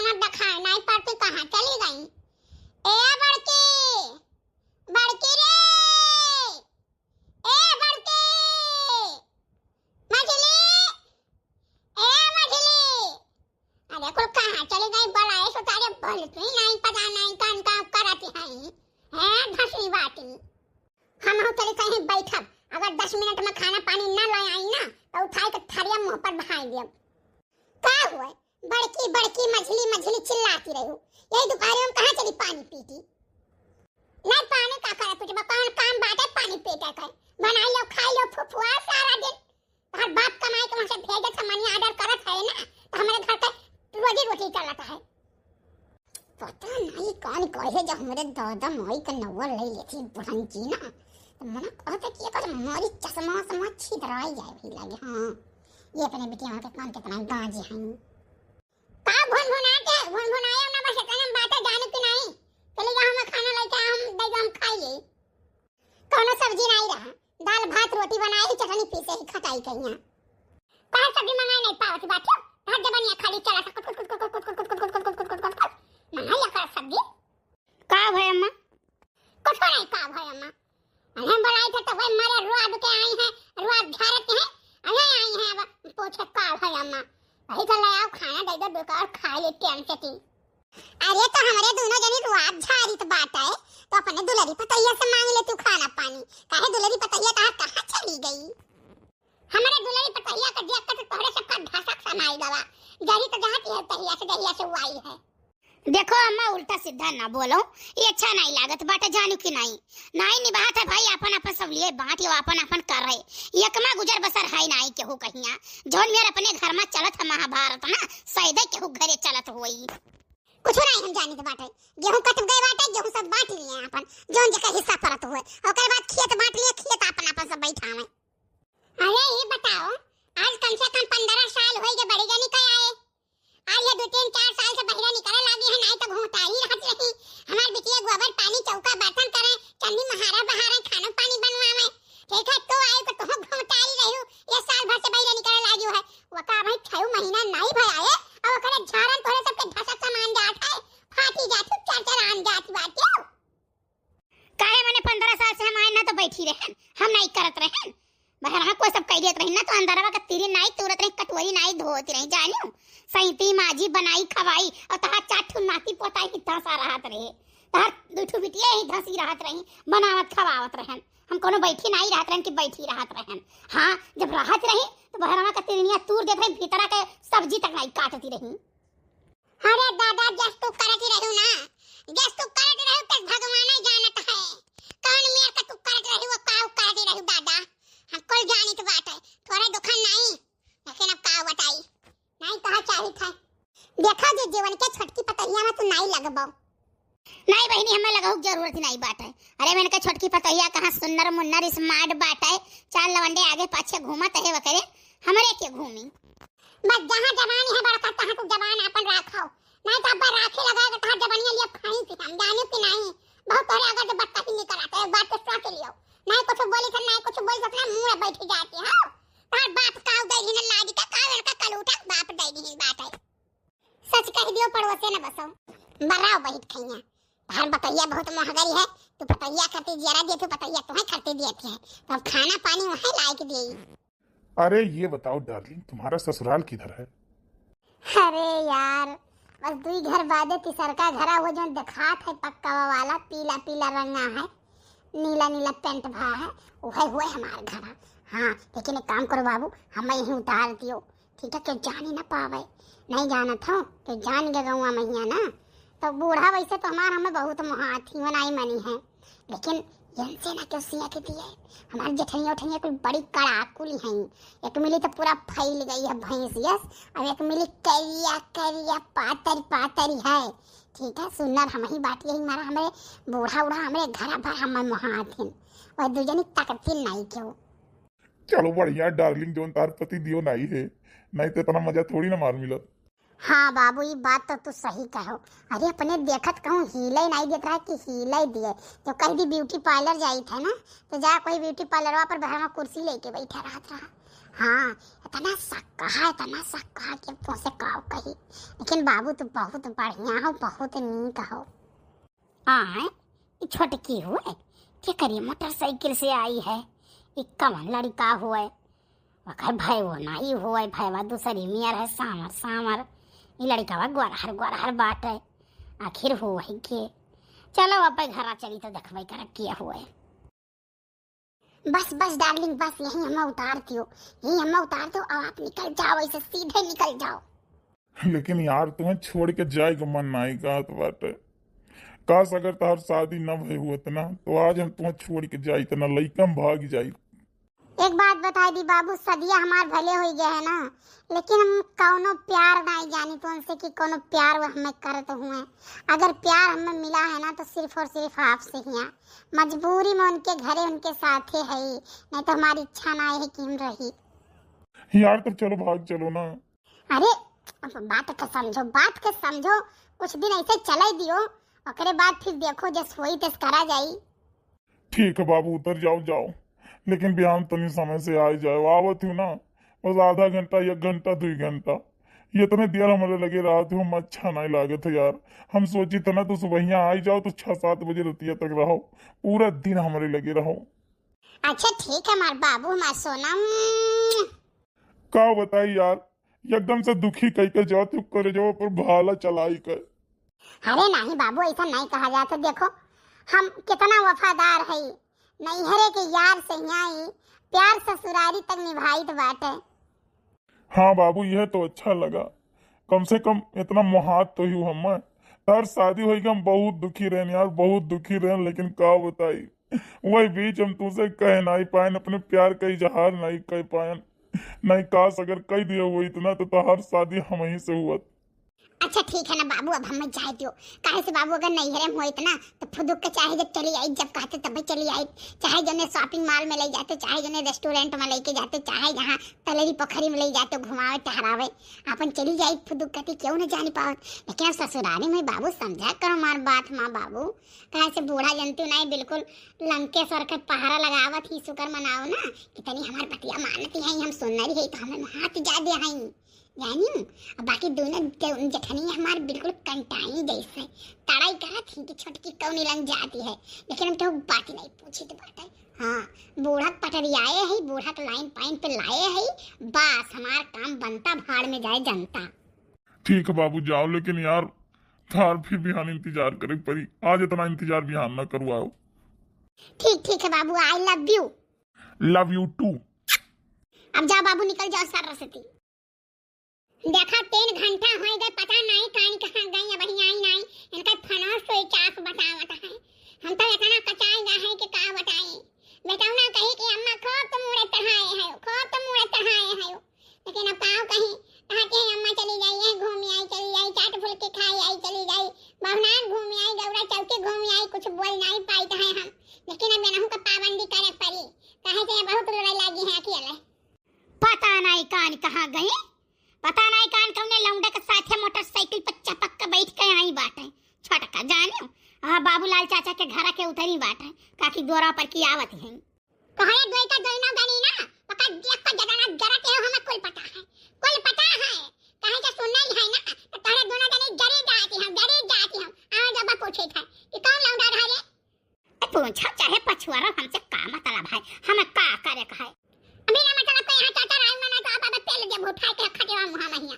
खाना दिखाए नहीं पड़ती, कहाँ चली गई? ए बड़की, बड़की रे, ए बड़की, मछली, ए मछली, अरे कुल कहाँ चली गई? बड़ाए सो तारे बोलती नहीं, पता नहीं कौन काम करती है धसी बाटी। हम हो चले कहीं बैठब, अगर 10 मिनट में खाना पानी न ले आई ना तो उठाई के थरिया मुंह पर बहाई दियब। का हुआ? बड़की बड़की मछली मछली चिल्लाती रही हो, यही दोपहर में कहाँ चली पानी पीती? नहीं पानी का करे पीटे कौन काम बाटे पानी पीटे का? बनाई लो खाई लो फुफुआ सारा दिन। हर बाप कमाई के वहां से भेजे से मनी ऑर्डर करत है ना, तो हमारे घर पे रोजी रोटी चलता है। पता नहीं कौन कहे जब हमारे दादा मोई का नंबर ले लेती बुढ़ंकी ना, तो मना कहते कि एक मोरी चश्मा समझ छितराई जाए भी लगे। हां ये अपने बेटी वहां के कौन कितना गाजी हैं का भुन भुनाया ना, बस इतना बातें जाने की नहीं। चले जा हम खाना लेके हम दे हम खाइए। कोनो सब्जी नहीं रहा, दाल भात रोटी बनाई, चटनी पीसे ही खटाई कइया। का सब्जी मंगाई नहीं पावत बात हर जबनिया खाली चला मंगाई या कर सब्जी। का भाई अम्मा? कुछ नहीं का भाई अम्मा, हम बनाई थे तो भाई मारे रुआब के आई हैं, रुआब झारत हैं, अरे आई हैं अब पूछे का भाई अम्मा। वही तो ले आओ खाना दे दो बेकार खा ले टाइम से ती। अरे तो हमारे दोनों जनी रुआब झारी तो बात है, तो अपने दुलरी पतैया से मांग ले तू खाना पानी। काहे दुलरी पतैया कहां चली गई? हमारे दुलरी पतैया का देख के तो तोहरे सबका ढासक समाई दवा जरी तो जाती है दहिया से आई है। देखो अम्मा उल्टा सीधा ना बोलो, ये अच्छा नहीं लागत बाटे जानू की नहीं निभात है भाई, अपन अपन सब लिए बांट लो, अपन अपन कर रहे एकमा गुजर बसर है नहीं केहू कहिया। जोन मेरे अपने घर में चलत है महाभारत ना, सैदे केहू घरे चलत होई। कुछ नहीं हम जानी तो बाटे, गेहूं कट गए बाटे, गेहूं सब बांट लिए अपन जोन जका हिस्सा परत हुए, ओकर बाद खेत बांट लिए, खेत अपन अपन सब बैठावे। अरे ये बताओ आज कम से कम 15 साल होई के बड़ी जनी का आए, आज ये 2-3-4 साल से बहिरा निकले लागी है, नहीं तो घूंटा ही रहत रही। हमार बिटिया गोबर पानी चौका बर्तन करे, चन्नी महारा बहारे, खाना पानी बनवावे। ठीक है तो आए तो तुम घूंटा ही रही हो, ये साल भर से बहिरा निकले लागी है। वका भाई 6 महीना नहीं भय आए और ओकरे झारन तोरे सबके धसक सामान जात है, फाटी जात, चार आन जात बाटे। काहे माने 15 साल से हम आए ना तो बैठी रहे, हम नहीं करत रहे बहरा को सब कह देत रही ना, तो अंदरवा का तीरी नहीं तुरत रही, कटोरी नहीं धोती रही जानियो, सैती माजी बनाई खवाई और तहार चाठू नाती पोताई की धसा रहत रहे, तहार दुठू बिटिया ही धसी रहत रही, बनावत खवावत रहन। हम कोनो बैठी नहीं रहत रहन कि बैठी रहत रहन। हां जब रहत रही तो बहरवा का तीरिया तूर देत रही, भीतरा के सब्जी तक नहीं काटती रही। अरे दादा जस तू करती रहू ना, जस तू करती रहू तो भगवान ही जानत है कौन मेर का तू करती रहू वो काऊ करती रहू दादा। हम कुल जानी तो बात है, थोड़ा दुखन नहीं, लेकिन अब का बताई नहीं कहा चाहिए था। देखा जो जीवन के छोटकी पतैया में तू नहीं लगबाओ। नहीं बहनी हमें लगाऊ जरूरत नहीं बात है। अरे मैंने कहा छोटकी पतैया कहाँ सुंदर मुन्नर स्मार्ट बात है, 4 लवंडे आगे पाछे घूमत है वकरे, हमारे के घूमी बस जहाँ जवान है बड़का तहाँ तू जवान अपन रखो, नहीं तो अब राखे लगा के तहाँ जवानिया लिए खाई पी हम जाने की नहीं। बहुत तोरे अगर जो बत्ता ही नहीं कराते एक बात तो सोच लियो, नहीं कुछ बोली तो नहीं कुछ बोल सकना मुंह में बैठ जाती है। तार बाप काऊ दे दिन लादी का कावन का कलूटा बाप दे दिन बात है, सच कह दियो पड़ोसे न बसो बराव बैठ खइया। तार बतैया बहुत महंगाई है, तू पतैया खाती जरा दे, तू पतैया तुम्हें खाती देती है, तो अब खाना पानी वहीं लायक देई। अरे ये बताओ डार्लिंग तुम्हारा ससुराल किधर है? अरे यार बस 2 घर बादे तीसर का घर वो जो दिखात है पक्का वाला पीला पीला रंगा है, नीला नीला पेंट भा है, वही हुए हमारे घर। हाँ लेकिन एक काम करो बाबू, हमें यहीं उतार दियो ठीक है, क्यों जान ही ना पावे, नहीं जाना था तो जान गए गौवा मैया ना, तो बूढ़ा वैसे तो हमारा हमें बहुत मुहाथी नहीं मनी है, लेकिन इनसे ना क्यों सिया के दिए हमारे जेठनिया उठनिया कोई बड़ी कड़ाकुली हैं। एक मिली तो पूरा फैल गई है भैंसियस, और एक मिली करिया करिया पातर पातरी है, ठीक है सुनर हम ही बात यही मारा हमारे बूढ़ा उड़ा हमारे घर भर हमें मुहाथिन और दूजनी तकती नहीं क्यों। चलो बढ़िया डार्लिंग जोन तार पति दियो नहीं है, नहीं तो इतना मजा थोड़ी ना मार मिला। हाँ बाबू ये बात तो तू सही कहो। अरे अपने देखत कहूँ हिले नहीं देता है कि हिले दिए, तो कहीं भी ब्यूटी पार्लर जाई था ना, तो जा कोई ब्यूटी पार्लरवा पर बाहर में कुर्सी लेके बैठा रहता रहा, हाँ, इतना सक्का कि तुमसे काव कही। लेकिन बाबू तो बहुत बढ़िया हो, बहुत नीक हो। आए छोटकी हुए क्या करिए, मोटरसाइकिल से आई है। एक कवन लड़का हुए वह भाई वो नहीं हुए, भाईवा दूसरी मियर है सामर सामर। ये लड़का वा ग्वारहर बाट है। आखिर हुआ ही के चलो अब घर चली तो देखबे कर किया हुए। बस डार्लिंग, बस यही हम उतारती हो, यही हम उतार दो और आप निकल जाओ, ऐसे सीधे निकल जाओ। लेकिन यार तुम्हें छोड़ के जाए का मन नहीं कहत बाटे। काश अगर तोहर शादी न भई हुत ना तो आज हम तुम्हें छोड़ के जाई तना लइकम भाग जाई। एक बात बता दी बाबू, सदिया हमार भले हो गए है ना, लेकिन हम कौनो प्यार नहीं जानी तो उनसे कि कोनो प्यार वो हमें करते हुए। अगर प्यार हमें मिला है ना तो सिर्फ और सिर्फ आपसे ही। मजबूरी में उनके घरे उनके साथ है ही, नहीं तो हमारी इच्छा ना है कि हम रही। यार तो चलो भाग चलो ना। अरे बात के समझो, कुछ दिन ऐसे चले दियो, ओकरे बाद फिर देखो जस होई तस करा जाई। ठीक है बाबू, उतर जाओ, लेकिन बिहान तनी समय से आ जाओ। आवत हूँ ना बस आधा घंटा 1 घंटा 2 घंटा, ये तुम्हें देर हमारे लगे रहा थे, हम अच्छा नहीं लागे थे यार। हम सोची था ना तो सुबह आ जाओ तो 6-7 बजे रतिया तक रहो, पूरा दिन हमारे लगे रहो। अच्छा ठीक है मार बाबू, हमार सोना। का बताई यार, एकदम से दुखी कह के जाओ तो करे जाओ पर भाला चलाई कर। अरे नहीं बाबू, ऐसा नहीं कहा जाता। देखो हम कितना वफादार है, नैहरे के यार से ही प्यार ससुरारी तक निभाई तो बात है। हाँ बाबू, यह तो अच्छा लगा, कम से कम इतना मुहात तो ही हम। तार शादी हुई हम बहुत दुखी रहे यार, बहुत दुखी रहे, लेकिन का बताई वही बीच हम तुझसे कह नहीं पाए, अपने प्यार का इजहार नहीं कह पाए। नहीं काश अगर कह दिया हुआ इतना तो हर शादी हम ही से हुआ। अच्छा ठीक है ना बाबू, अब हमें जाए दियो। काहे से बाबू, अगर नैहरे में होइत ना तो फुदुक के चाहे जब चली आई, जब कहते तब चली आई। चाहे जने शॉपिंग मॉल में ले जाते, चाहे जने रेस्टोरेंट में लेके जाते, चाहे जहाँ तलेरी पोखरी में ले जाते घुमावे टहरावे, अपन चली जाई फुदुक कहती, क्यों न जानी पावत। लेकिन अब ससुरारी में बाबू समझा करो हमार बात माँ बाबू। कहे से बूढ़ा जनतु नहीं, बिल्कुल लंकेश्वर के पहाड़ा लगावत ही शुक्र मनाओ ना कि तनी हमार पतिया मानती है, हम सुनरी है तो हमें हाथ जा दे हैं जानी। अब बाकी दोनों जठनी हमारे बिल्कुल कंटाई जैसे तड़ाई करा थी कि छोटकी कौन लंग जाती है, लेकिन हम तो बात नहीं पूछी तो बात है। हाँ बूढ़ा पटरियाए है, बूढ़ा तो लाइन पाइन पे लाए है, बस हमारा काम बनता भाड़ में जाए जनता। ठीक है बाबू जाओ, लेकिन यार थार फिर बिहान इंतजार करे परी, आज इतना इंतजार बिहान न करवाओ। ठीक है बाबू, आई लव यू टू। अब जाओ बाबू, निकल जाओ सरस्वती। देखा 3 घंटा हो गए, पता नहीं कहां गई, अब आई नहीं, इनका फनो स्विच ऑफ बतावत है। हम तो इतना कचाई गए हैं कि का बताई। बताओ ना कहीं कि अम्मा खूब तो मुड़े चढ़ाए है, लेकिन अब पाओ कहीं कहते हैं अम्मा चली गई है, घूमी आई चली आई, चाट फुल्की खाई आई चली गई, बहुनान घूमी आई, गौरा चौकी घूमी आई, कुछ बोल नहीं पाई है हम। लेकिन अब इनहु का पाबंदी करे पड़ी, कहे से बहुत लड़ाई लगी है अकेले। पता नहीं कान कहां गई, पता नहीं कान कौने लौंडे के साथे मोटरसाइकिल पर चपक के बैठ के आई बाटे। छोटका जानियो हां बाबूलाल चाचा के घर के उतरी बाटे, काकी गोरा पर की आवत है। कहले दोई का दोई ना गनी ना, पका देख का जगाना जरा के हमें कुल पता है, कहे के सुनना ही है ना, तो तोरे दोनों जने जरे जाती हम आ जब पूछे था कि कौन लौंडा रहले। ए पूछा चाहे पछुआरा, हमसे का मतलब है, हमें का करे कहे। अभी ना मतलब को यहाँ चाचा राय में ना तो आप पहले जब उठाए के रखा के मुहा महिया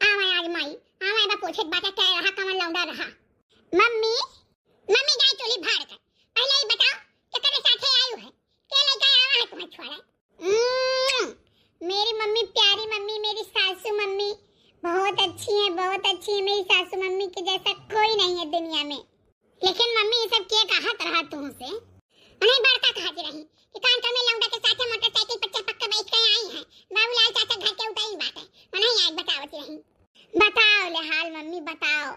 आवे आज माई आवे बा पूछे बात कह रहा कमल लौंडा रहा। मम्मी जाए चोली भाड़ कर, पहले ही बताओ कि तेरे साथे आयु है, के लेके आवा है तुम्हें छोड़ा। मेरी मम्मी प्यारी मम्मी, मेरी सासू मम्मी बहुत अच्छी है मेरी सासू मम्मी के जैसा कोई नहीं है दुनिया में। लेकिन मम्मी ये सब क्या कहत रहा तुमसे, नहीं बड़का कहती रही कि कान कमे लौंडा के साथे मोटरसाइकिल पर चपक के बैठ के आई है, बाबूलाल चाचा घर के उतरी बात है, नहीं आज बतावती रही। बताओ ले हाल मम्मी बताओ,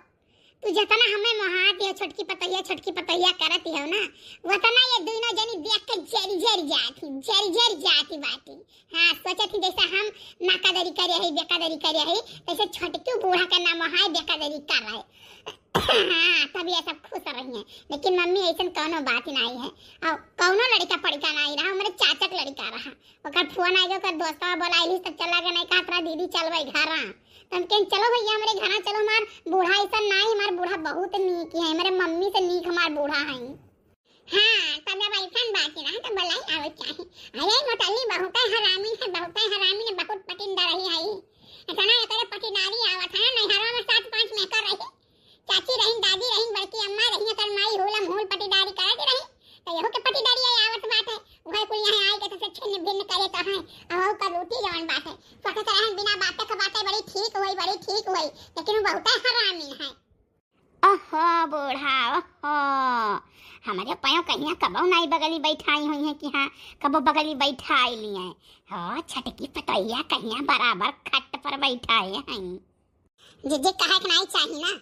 तू जितना हमें मोहात है छटकी पतैया करती है ना, वतना ये दोनों जनी देख के जरी जाती बाती। हां सोचत थी जैसे हम नाकादरी करे है बेकादरी करे है, ऐसे छटकी बूढ़ा का नाम है बेकादरी कर रहा है। हाँ तब ये सब खुश रही हैं, लेकिन मम्मी ऐसा कौनो बात नहीं है। और कौनो लड़का पड़का नहीं रहा, हमारे चाचा के लड़का रहा। ओकर फोन आई ओकर दोस्तवा बोलाइली तो चला गया, नहीं कहा तोरा दीदी चलबै घरा। तो हम कहें चलो भैया हमारे घरा चलो, हमार बूढ़ा ऐसा नहीं, हमार बूढ़ा बहुत नीक है, हमारे मम्मी से नीक हमार बूढ़ा है। हाँ तब जब ऐसा बात रहा तो बोलाई आवे चाहे। अरे मोटली बहुत हरामी है, बहुत हरामी है, बहुत पटिंदा रही है। इतना एकरे पटिनारी आवत है, नैहरा में 7-5 मेकर रही, चाची रही, दादी रही, बड़की अम्मा रही, कर माई होलम होल पटीदारी करत रही। तो यहो के पटीदारी आवत बात है, वह कोई यहां आई के तो छिन्न भिन्न करे तो है। और का रोटी जवन बात है तो के तरह बिना बातें के बातें बड़ी ठीक होई, बड़ी ठीक होई, लेकिन वो बहुत हरामी है। ओहो बूढ़ा ओहो, हमारे पायों कहिया कबो नहीं बगली बैठाई हुई है कि हाँ कबो बगली बैठाई लिए हो, छटकी पटैया कहिया बराबर खट पर बैठाए हैं। जिजे कहे के नहीं चाहिए ना,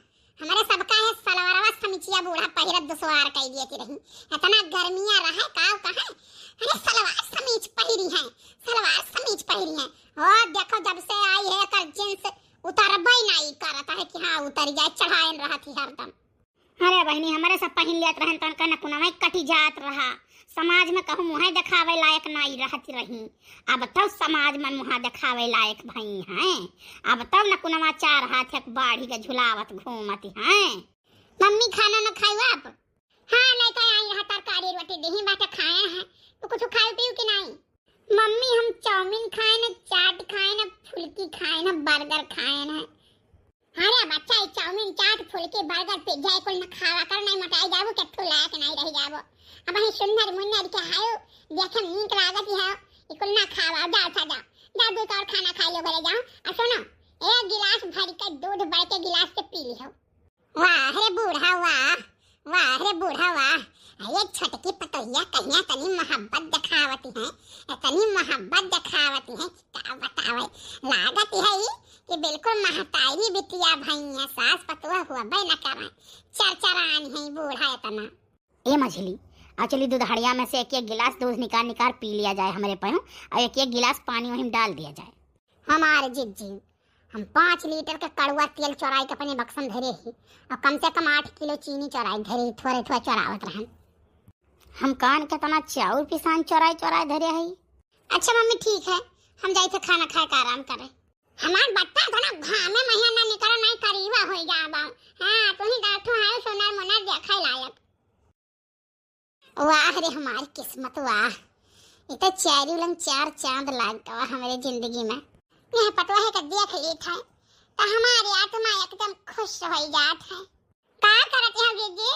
हमारे सबका है सलवारवा समिचिया बूढ़ा पहिरत दुसवार कह दिए की रही। इतना गर्मियां रहा काव कहे, अरे सलवार समीज पहिरी है, सलवार समीज पहिरी है। और देखो जब से आई है कर जींस उतारबई नहीं करता है कि हाँ उतर जाए, चढ़ाएन रहा थी हरदम। अरे बहनी हमारे सब पहन लियत रहन तन का नकुना में कटी जात रहा, समाज में कहूँ मुँह दिखावे लायक नहीं रहती रही। अब तब समाज में मुँह दिखावे लायक भई हैं, अब तब नकुनवा 4 हाथ एक बाढ़ी के झुलावत घूमती हैं। मम्मी खाना न खाई आप? हाँ नहीं तो आई रहा तरकारी रोटी दही बाटा खाए हैं, तो कुछ खाए पियो कि नहीं? मम्मी हम चाउमीन खाए न, चाट खाए न, फुल्की खाए न, बर्गर खाए न। अरे बच्चा चाउमीन चाट फुल्की बर्गर पिज्जा कोई न खावा कर, नहीं मोटाई जाबो के ठो लायक नहीं रह जाबो। अब ही सुंदर मुन्नर के हायो देखे नीक लागत है, इकुल ना खावा जा था जा जा दो और खाना खा लो घरे जाओ। आ सुनो एक गिलास भर के दूध भर के गिलास से पी लियो। वाह रे बूढ़ा वाह, वाह रे बूढ़ा वाह, ये छटकी पतोहिया कहिया तनी मोहब्बत दिखावती है, तनी मोहब्बत दिखावती है, क्या बतावे लागत है कि बिल्कुल महतारी बिटिया भई है, सास पतुआ हुआ बे न करा, चरचरान है बूढ़ा इतना। ए मछली आ चली दूधड़िया में से एक गिलास दूध निकाल पी लिया जाए हमारे पायों, और एक गिलास पानी वहीं डाल दिया जाए। हमारे जिज्जी हम 5 लीटर का कड़वा तेल चौराई के अपने बक्सम धरे ही, और कम से कम 8 किलो चीनी चौराई धरे, थोड़े थोड़े चौरावत रहन। हम कान के तना चाउर पिसान चौराई धरे है। अच्छा मम्मी ठीक है, हम जाए थे खाना खाए का आराम करे। हमार बट्टा तो ना घामे महीना निकल नहीं करीबा हो जाबा। हां तू ही गाठो आयो सोनार मोनार देखै लायक। वाह रे हमारी किस्मत वाह, ये तो चारी उलंग 4 चांद लाग गवा हमारे जिंदगी में। यह पटवा है कि देख लेत है तो हमारी आत्मा एकदम खुश हो जात है। का करत है जीजी?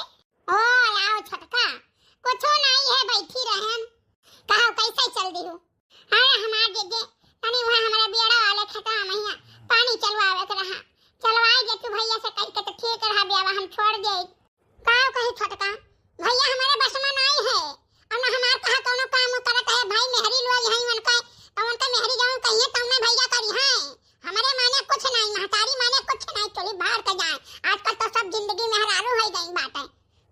ओ लाओ छटका, कुछो नहीं है बैठी रहन। कहो कैसे चल दी हूं? अरे हमार जीजी तनी वहां हमारा बेड़ा वाले खता मैया पानी चलवावे के रहा, चलवाए जे तू भैया से कह के तो ठीक रहा बेवा हम छोड़ दे। का कही छटका भैया हमारे बस में नहीं है, और ना हमार कहा कोनो काम करत है भाई मेहरी लोग है उनका, तो उनका मेहरी जाऊं कहिए तुमने भैया करी है, हमारे माने कुछ नहीं, महतारी माने कुछ नहीं, चली बाहर के जाए। आजकल तो सब जिंदगी में हरारू हो गई बात है,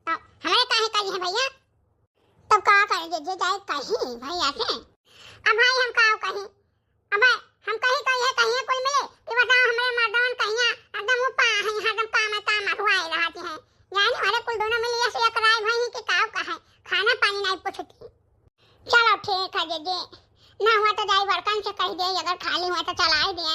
तो हमारे काहे करी है भैया? तो का कर जे जाए कहीं भैया से। अब भाई हम का कहीं, अब हम कहीं कहीं कोई मिले कि बताओ हमारे मर्दान कहिया एकदम ऊपर है, एकदम काम हुआए रहती है, यानी हमारे कुल दोनों मिल ऐसे कराए भाई कि काव का है, खाना पानी नहीं पूछती। चलो ठीक है जे ना हुआ तो जाई बर्तन से कह दे, अगर खाली हुआ तो चलाए दे।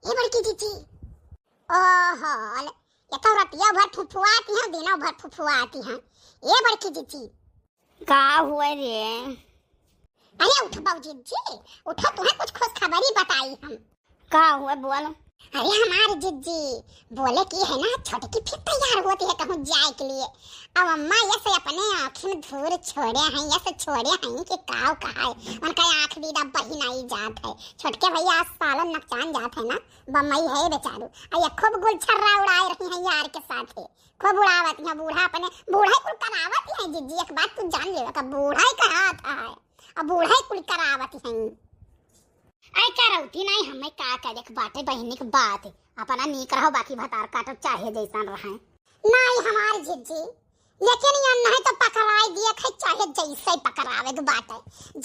ये बड़की जीजी ओहो ये तो रतिया भर फुफुआती हैं, दिनों भर फुफुआती हैं। ये बड़की जीजी का हुआ रे? अरे उठ बाबू जीजी उठो, तुम्हें कुछ खुश खबरी बताई हम। का हुआ बोलो? अरे हमारे जीजी बोले कि है ना छोटकी फिर तैयार होती है कहूँ जाए के लिए। अब अम्मा ये से अपने आँखों धूर छोड़े हैं, ये से छोड़े हैं कि काव कहा है, उनका आँख भी डब ही नहीं जात है। छोटके भैया आज सालन नकचान जात है ना, बम्बई है बेचारू, और ये खूब गुलछर्रा उड़ाए रही है यार के साथ है, खूब उड़ावती है। बूढ़ा अपने बूढ़ा कुल करावती है जीजी, एक बात तू जान ले का बूढ़ा ही कहा था, अब बूढ़ा कुल करावती है। आई करौती नहीं हमें का करे के बाटे बहनी के बात अपना नीक रहो बाकी भतार काटो चाहे जैसा रहे नहीं हमार जिज्जी लेकिन ये नहीं तो पकड़ाई दिए खे चाहे जैसे पकड़ावे के बाटे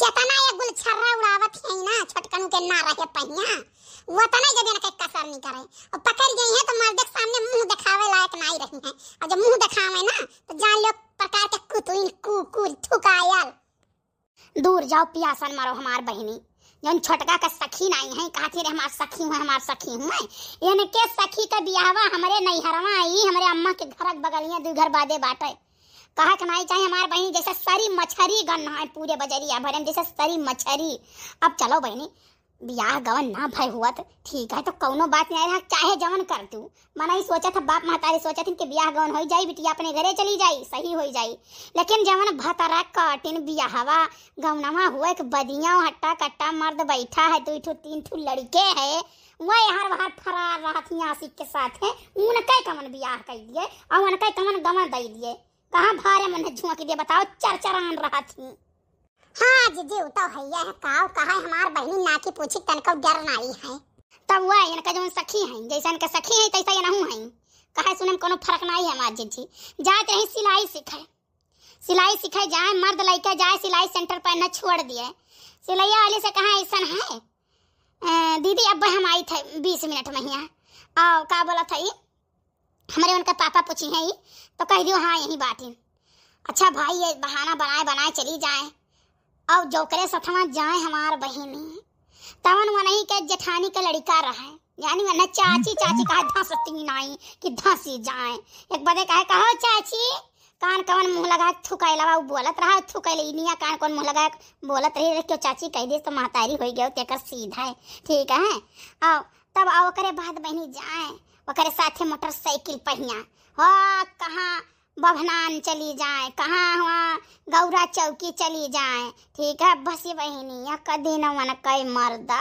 जितना ये गुलछर्रा उड़ावत है ना छोटकन के ना रहे पहिया वो तो नहीं जब इनके कसर नहीं करे और पकड़ गई है तो मर्द के सामने मुंह दिखावे लायक नहीं रही है और जब मुंह दिखावे ना तो जान लो प्रकार के कुतुइन कुकुर थुकायल दूर जाओ पियासन मारो हमार बहनी जौन छोटका का सखी नहीं है कहती रे हमार सखी हुए हमार सखी हुए इनके सखी का बियाहवा हमारे नैहरवा आई हमारे अम्मा के घर बगलियां दू घर बादे बाटे कहा कमाई चाहे हमार बहनी जैसे सरी मछरी गन है पूरे बजरिया भरन जैसे सरी मछरी अब चलो बहनी बियाह गवन ना भाई हुआ तो ठीक है तो कौनो बात नहीं रहा चाहे जवन कर तू मना ही सोचा था बाप महतारी सोचा थी कि बियाह गवन हो जाई बिटिया अपने घरे चली जाई सही हो जाई लेकिन जवन भतरा काटिन बियाहवा गवनवा हुआ एक बदिया हट्टा कट्टा मर्द बैठा है 2 3 लड़के है वह हर बाहर फरार रहा थी आशिक के साथ है उनके कमन बियाह कर दिए और उनके कमन गवन दे दिए कहाँ भारे मन झुआ के दिए बताओ चरचरान रहा थी हाँ जीजी तो हैया है काव कहा हमार बहनी ना की पूछी तनको डर नहीं है तब वह इनका जो सखी है जैसा इनका सखी है तैसा ये नहीं है कहा सुने में कोनो फर्क नहीं है हमार जीजी जाते रही सिलाई सीखे जाए मर्द लड़का जाए सिलाई सेंटर पर न छोड़ दिए सिलैया वाले से कहा ऐसा है दीदी अब हम आई थे 20 मिनट में ही आओ का बोला था हमारे उनका पापा पूछी है तो कह दियो हाँ यही बात है अच्छा भाई ये बहाना बनाए चली जाए और जोकरे सथवा जाए हमार बहनी तवन वही के जेठानी का लड़का रहा यानी वरना चाची कहा धंसती नहीं कि धंसी जाए एक बदे कहो चाची कान कवन मुंह लगा थुकैला वो बोलत रहा थुकैले निया कान कौन मुंह लगा बोलत रही क्यों चाची कह दे तो महतारी हो गयो तेकर सीधा है ठीक है आओ तब आओ करे बाद बहनी जाए ओकरे साथे मोटरसाइकिल पहिया हो कहाँ बभनान चली जाए कहाँ हुआ गौरा चौकी चली जाए ठीक है बस ये बहनी कदी न मन कई मर्दा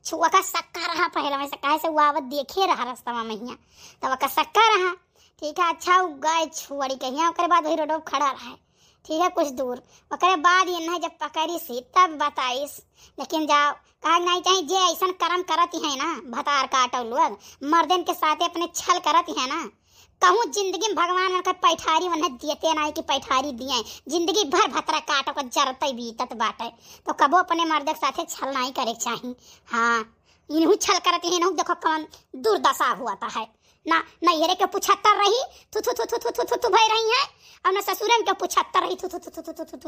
छुआ का सक्का रहा पहले में से कहे से वावत देखे रहा रास्ता में हिया तब का सक्का रहा ठीक है अच्छा गए छुअड़ी के हिया ओकरे बाद वही रोड खड़ा रहा ठीक है कुछ दूर ओकरे बाद ये नहीं जब पकड़ी सी तब बताइस लेकिन जाओ कहा नहीं चाहिए जे ऐसा कर्म करती है ना भतार काटो लोग मर्दन के साथ अपने छल करती है ना कहूँ जिंदगी में भगवान उनका पैठारी उन्हें देते नहीं कि पैठारी दिए जिंदगी भर भतरा काटो को जरते बीतत बाटे तो कबो अपने मर्द के साथे छल नहीं करे चाहिए हाँ इन्हू छल करती है इन्हू देखो कौन दुर्दशा हुआ है ना नैहरे के 75 रही थू भई रही है और ना ससुरे के 75 रही थू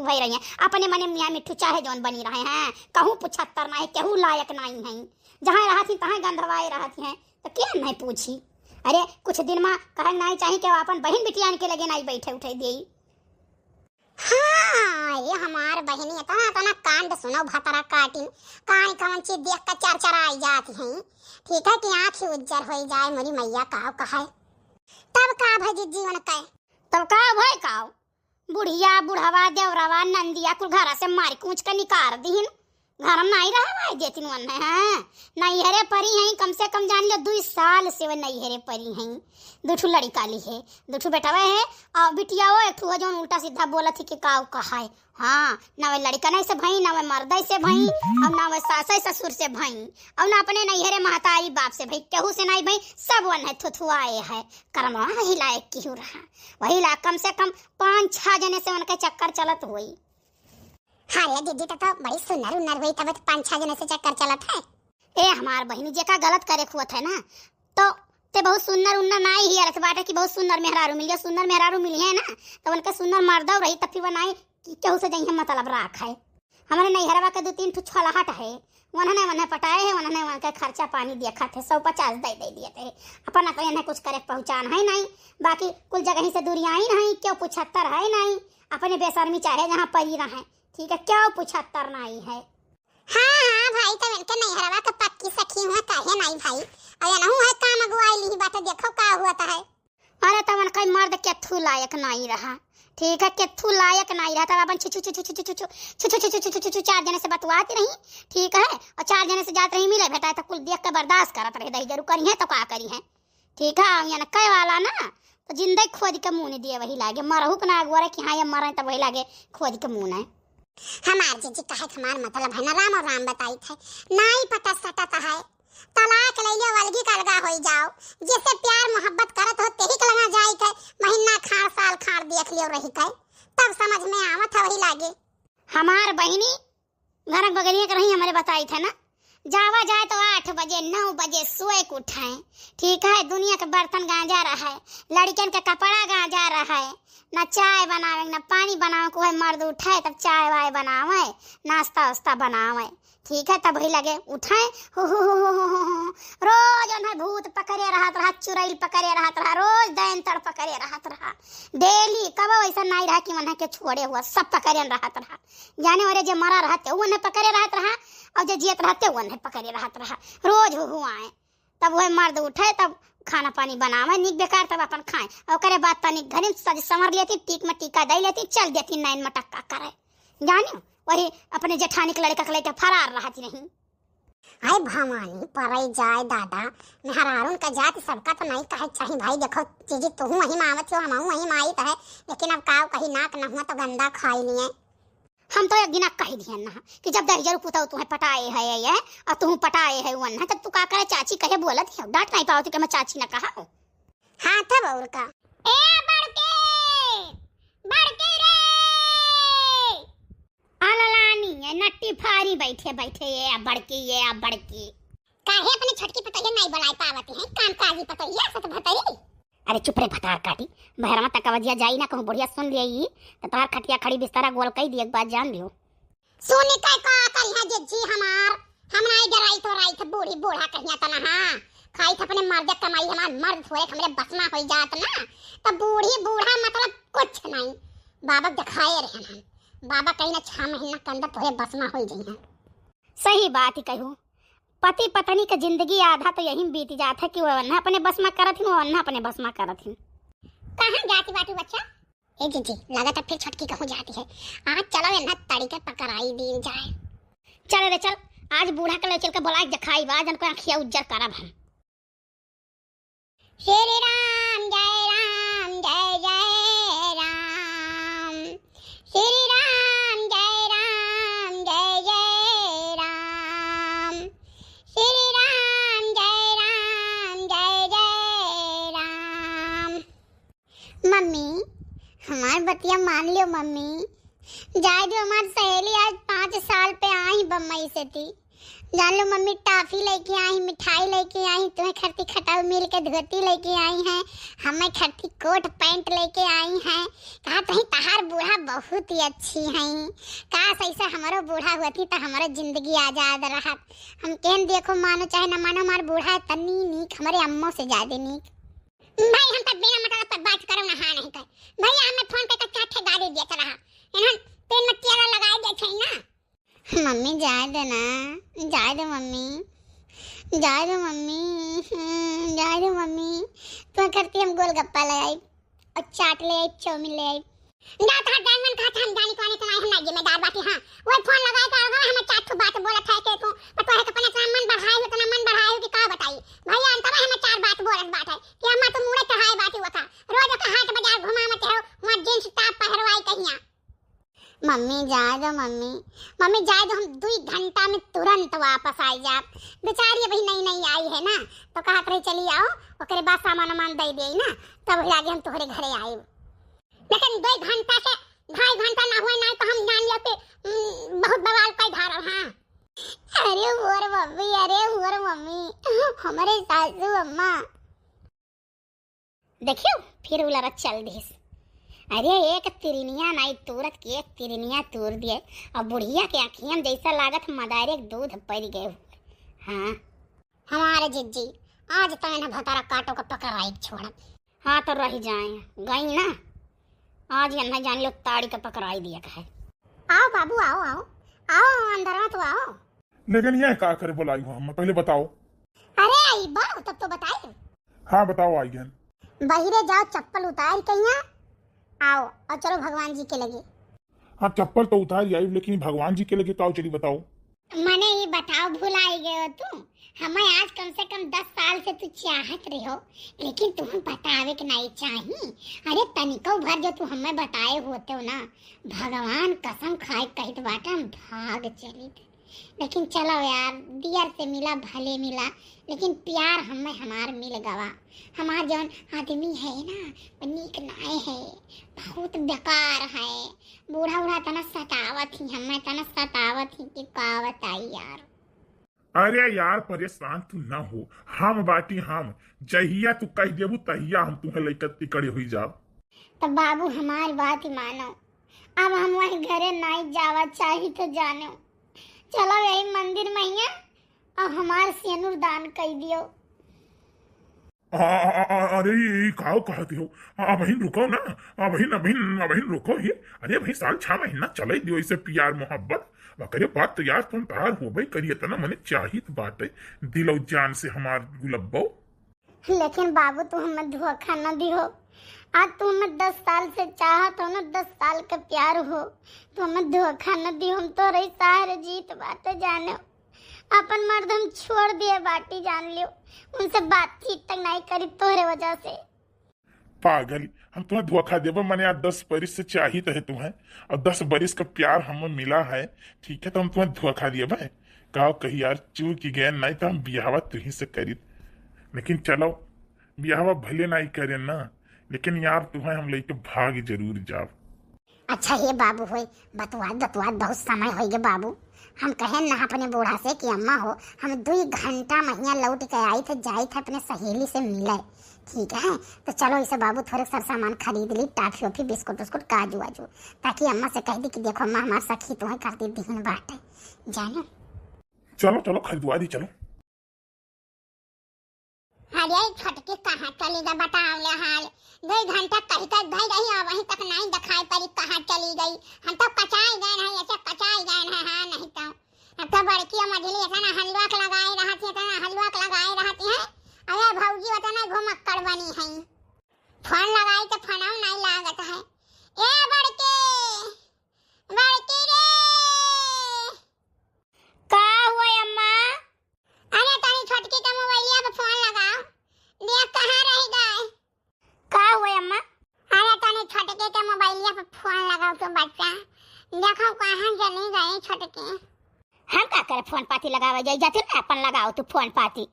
भई रही है अपने मने मियाँ मिठू चाहे जौन बनी रहे हैं कहूँ 75 नहीं केहू लायक नहीं है जहाँ रहा थी तहाँ गंधवाए रहती हैं तो क्या नहीं पूछी अरे कुछ दिन में कहे नहीं चाहिए कि अपन बहन बिटियान के लगे नहीं बैठे उठे दी हाँ ये हमार बहनी इतना इतना कांड सुनो भतरा काटिन कान कौन चीज देख कर चरचरा आई जाती है ठीक है कि आँख ही उज्जर हो जाए मेरी मैया कहा तब का भाई जीवन कहे तब का भाई काव बुढ़िया बुढ़ावा देवरावा नंदिया कुल घर से मार कूच कर निकाल दीन घर में नहीं रहा भाई जेतिन वन है नैहरे परी हैं कम से कम जान लो 2 साल से वो नैहरे परी हैं 2 लड़का ली है 2 बेटावा है और बिटिया वो एक जो उल्टा सीधा बोला थी कि काव कहा है हाँ ना वे लड़का नहीं से भाई ना वे मर्द से भाई और ना वे सास ससुर से भाई और ना अपने नैहरे महतारी बाप से भाई केहू से नहीं भाई सब वन है थुथुआए है कर्म वही लायक क्यों रहा वही ला कम से कम 5-6 जने से उनके चक्कर चलत हुई हाँ रे दीदी तो बड़ी सुनर उन्नर हुई तब 5-6 जने से चक्कर चलत है ए हमार बहनी जे का गलत करे हुआ था ना तो ते बहुत सुंदर उन्नर नहीं ही अलग बात है कि बहुत सुंदर मेहरारू मिल गया सुंदर मेहरारू मिली है ना तो उनके सुंदर मर्दव रही तब फिर बनाई कि केहू से जही मतलब राख है हमारे नैहरवा के 2-3 छलहट है उन्होंने पटाए है उन्होंने वहाँ का खर्चा पानी देखा थे 150 दे दिए थे अपन तो इन्हें कुछ करे पहुँचान है नहीं बाकी कुल जगह से दूरियाँ ही नहीं क्यों 75 है नहीं अपने बेशर्मी चाहे जहाँ परी रहे ठीक है क्यों 75 नहीं है हाँ भाई तो इनके नैहरवा का पक्की सखी हुआ काहे नहीं भाई अरे ना है काम अगुआई ली बात देखो का हुआ है अरे तवन कोई मर्द केथू लायक नहीं रहा ठीक है केथू लायक नहीं रहा तब अपन छु 4 जने से बतवाती रही ठीक है और 4 जने से जाते रही मिले बेटा तो कुल देख के बर्दाश्त करत रहे दही जरूर करी है तो का करी है ठीक है यानी कई वाला ना तो जिंदगी खोद के मुंह नहीं दिए वही लागे मरहू के ना अगुआ कि हाँ ये मरे तो वही लागे खोद के मुंह है हमार जीजी कहे हमार मतलब है ना राम और राम बताई थे नहीं पता सटत है तलाक लइले अलगी कलगा होई जाओ जिससे प्यार मोहब्बत करत हो तेही के लगा जाई के महीना खाड़ साल खाड़ देख लियो रही के तब समझ में आवत है वही लागे। हमार बहिनी घर बगलिया के रही हमारे बताई थे ना जावा जाए तो 8 बजे 9 बजे सोए के उठाए ठीक है दुनिया के बर्तन गांजा रहा है लड़कियन का कपड़ा गांजा रहा है न चाय बनावे न पानी बनावे कोई मर्द उठाए तब चाय वाय बनावे नाश्ता वास्ता बनावे ठीक है तब ही लगे उठाए रोज उन्हें भूत पकड़े रहा चुड़ैल पकड़े रहा रोज दैन तड़ पकड़े रहा डेली कब ऐसा नहीं रहा कि उन्हें के छोड़े हुआ सब पकड़े रहा जाने वाले जो मरा रहते उन्हें पकड़े रहा और जो जियत रहते उन्हें पकड़े रहा रोज आए तब वह मर्द उठे तब खाना पानी बनावे निक बेकार तब अपन खाए और करे बाद तनी घरे सज संवर लेती टीक में टीका दे लेती चल देती नैन मटक्का करे जानी वही अपने जेठानी के लड़का के लेके फरार रहती नहीं। आए भवानी परई जाए दादा मेहरारून का जाति सबका तो नहीं कहे चाहिए भाई देखो चीजी तू वही मावत हो हम वही माई है लेकिन अब काव कहीं नाक न हुआ तो गंदा खाई लिए हम तो एक दिन कही दिया ना कि जब 10,000 पुता तुम्हें पटाए है ये और तुम पटाए है वन है तब तू का करे चाची कहे बोलत है डांट नहीं पाओ कि मैं चाची ना कहा हूं हां तब और का ए बड़के रे आलालानी है नट्टी फारी बैठे ये बड़की काहे अपने छोटकी पतैया नहीं बुलाए पावती है काम काजी पतैया सत भतई अरे चुप रे भतार काटी बहरमा तक वजिया जाई ना कहूं बढ़िया सुन लियई त तार खटिया खड़ी बिस्तारा गोल कई दी एक बात जान लियो सोने का करी है जी हमार हम नहीं डराई तो राई थे बूढ़ी बूढ़ा कहिया त ना हां खाई थे अपने मर्द कमाई हमार मर्द थोड़े हमरे बस में होई जात ना त बूढ़ी बूढ़ा मतलब कुछ नहीं बाबा दिखाए रहे हम बाबा कहीं ना 6 महीना के अंदर तोरे बस में होई जई सही बात ही कहूं पति पत्नी का जिंदगी आधा तो यही बीत जाता है कि वो अपने बस में करत ही वो अपने बस में करत ही कहां जाती बाटू बच्चा ए जीजी लगा तो फिर छटकी कहूं जाती है आज चलो ना तड़ी के पकड़ाई दी जाए चल रे चल आज बूढ़ा के ले चल के बुलाई दिखाई बाज को आंखिया उज्जर करब हम श्री राम जय राम श्री राम जय राम श्री राम जय राम मम्मी हमार बतिया मान लियो मम्मी जाए जो हमारी सहेली आज 5 साल पे आई बम्बई से थी जान लो मम्मी टॉफी लेके आई मिठाई लेके आई तुम्हें खट्टी खटाऊ मिल के धोती लेके आई हैं हमें खट्टी कोट पैंट लेके आई हैं कहा कहीं तहार बूढ़ा बहुत ही अच्छी हैं काश ऐसा हमारो बूढ़ा हुआ तो हमारा जिंदगी आजाद रहा हम कहन देखो मानो चाहे न मानो हमारा बूढ़ा तन्नी नीक हमारे अम्मों से ज्यादा नीक भाई हम तक बिना मतलब पर बात करो ना हां नहीं कर भैया हमें फोन पे चाटे गाड़ी देत रहा इन्हन पेन में तेरा लगाए दे छै ना मम्मी जाए दे मम्मी तो करती हम गोलगप्पा ले आई और चाट ले आई चाउमीन ले आई ना था डायमंड खा था हम जाने को आने तो हम ना जिम्मेदार बाकी हां वो फोन लगाए का होगा हमें चाट को बात बोला था के तू पर तो अपने का मन बढ़ाए हो तो मन बढ़ाए हो कि का बताई भैया अंत में हमें 4 बात बोलत बात है कि हम तो मुड़े चढ़ाए बात हुआ था रोज का हाट बाजार घुमावत हो वहां जींस टॉप पहनवाई कहिया मम्मी जाए दो हम 2 घंटा में तुरंत वापस आई जा बेचारी अभी नहीं आई है ना तो कहा रही चली आओ ओकरे बाद सामान दे दे ना तब आगे हम तुम्हारे घरे आए लेकिन 2 घंटा से 2.5 घंटा ना हुए ना तो हम जान लियो कि बहुत बवाल का धारा हां अरे हुआ मम्मी हमारे सासू अम्मा देखियो फिर उलरा चल दिस अरे एक तिरनिया नहीं तुरत के एक तिरनिया तोड़ दिए और बुढ़िया के आँखियां जैसा लागत मदारे दूध पड़ गए हाँ हमारे जिज्जी आज तो इन्हें भतारा काटो का पकड़ाई छोड़ हाँ तो रह जाए गई ना आज इन्हें जान लो ताड़ी का पकड़ाई दिया है आओ बाबू आओ अंदर तो आओ लेकिन ये क्या करे बुलाई हो हम पहले बताओ अरे आई बाबू तब तो बताए हाँ बताओ आई गन बहिरे जाओ चप्पल उतार कहिया आओ और चलो भगवान जी के लगे हाँ चप्पल तो उतार आई लेकिन भगवान जी के लगे काओ चली बताओ मने ये बताओ भुलाई गए हो तू। हमें आज कम से कम 10 साल से तू चाहत रहे हो, लेकिन तुम बतावे के नहीं चाही। अरे तनिको भर जो तू हमें बताए होते हो ना, भगवान कसम खाए कहित बाटा हम भाग चली थे। लेकिन चलो यार, दियर से मिला भले मिला, लेकिन प्यार हमें हमार मिल गवा। हमार जौन आदमी है ना नीक नाय है, बहुत बेकार है। बूढ़ा बूढ़ा तना सतावत ही, हमें तना सतावत ही कि का बताई यार। अरे यार परेशान तू ना हो, हम बाटी हम जहिया तू कह देबू तहिया हम तुम्हें लेकर तिकड़े हुई जाओ। तो बाबू हमारी बात ही मानो, अब हम वही घरे नहीं जावा चाही तो जानो। चलो यही मंदिर में ही अब हमार सिनुर दान कर दियो। अरे ये काओ कहती हो, बहन रुको ना, बहन रुको ही। अरे भाई साल 6 महीना चले दियो इसे प्यार मोहब्बत करे बात तो यार तुम तार हो भाई करिए तना मने चाहिए बात है दिलो जान से हमार गुलब्बो। लेकिन बाबू तू हमें धोखा न दियो। आज तू हमें 10 साल से चाहत हो ना, 10 साल का प्यार हो, तो हमें धोखा न दियो। हम तो रही सारे जीत बात जानो, अपन मर्द हम छोड़ दिए बाटी जान लियो। उनसे बातचीत तक नहीं करी तोहरे वजह से। पागल, हम तुम्हें धोखा देबो मने यार 10 बरिस से चाहिए है तुम्हें, और 10 बरिस का प्यार हमें मिला है, ठीक है तो हम तुम्हें धोखा दिए भाई। कहो कही यार चूक की गए नहीं तो हम ब्याहवा तुही से करी। लेकिन चलो ब्याहवा भले नहीं करे ना, लेकिन यार तुम्हें हम लेके भाग जरूर जाओ। अच्छा ये बाबू होई बतवाद बहुत समय हो गए बाबू। हम कहे ना अपने बूढ़ा से कि अम्मा हो हम 2 घंटा महिया लौट के आई थे, जाई थे अपने सहेली से मिले, ठीक है। तो चलो इसे बाबू थोड़े सर सामान खरीद ली, टाफी वाफी बिस्कुट उस्कुट काजू वाजू, ताकि अम्मा से कह दी कि देखो अम्मा हमारे सखी तुम्हें करती दिन बाटे जानो। चलो चलो खरीदवा दी चलो। अरे छटके कहाँ चली गई बताओ ले हाल। 2 घंटा कहीं तक गई रही और वहीं तक नहीं दिखाई पड़ी कहाँ चली गई। हम तो कचाई गए हैं, ऐसे कचाई गए हैं। हाँ नहीं तो अब तो बड़की मझली ऐसा ना हलवा लगाए रहती है, ना हलवा लगाए रहती है। अरे भौजी बता ना घुमक्कड़ बनी है, फोन लगाई तो फोन नहीं लागत है। ए बड़के बड़के रे का हुआ अम्मा? अरे तनी छोटकी का मोबाइलिया पे फोन लगाओ, देख कहाँ रह गए। का हुआ अम्मा? अरे तनी छोटकी के मोबाइलिया पे फोन लगाओ तो बच्चा, देखो कहाँ चली गई छोटकी। हम का करे फोन पाती लगावे जाई जाते ना, अपन लगाओ तू फोन पाती।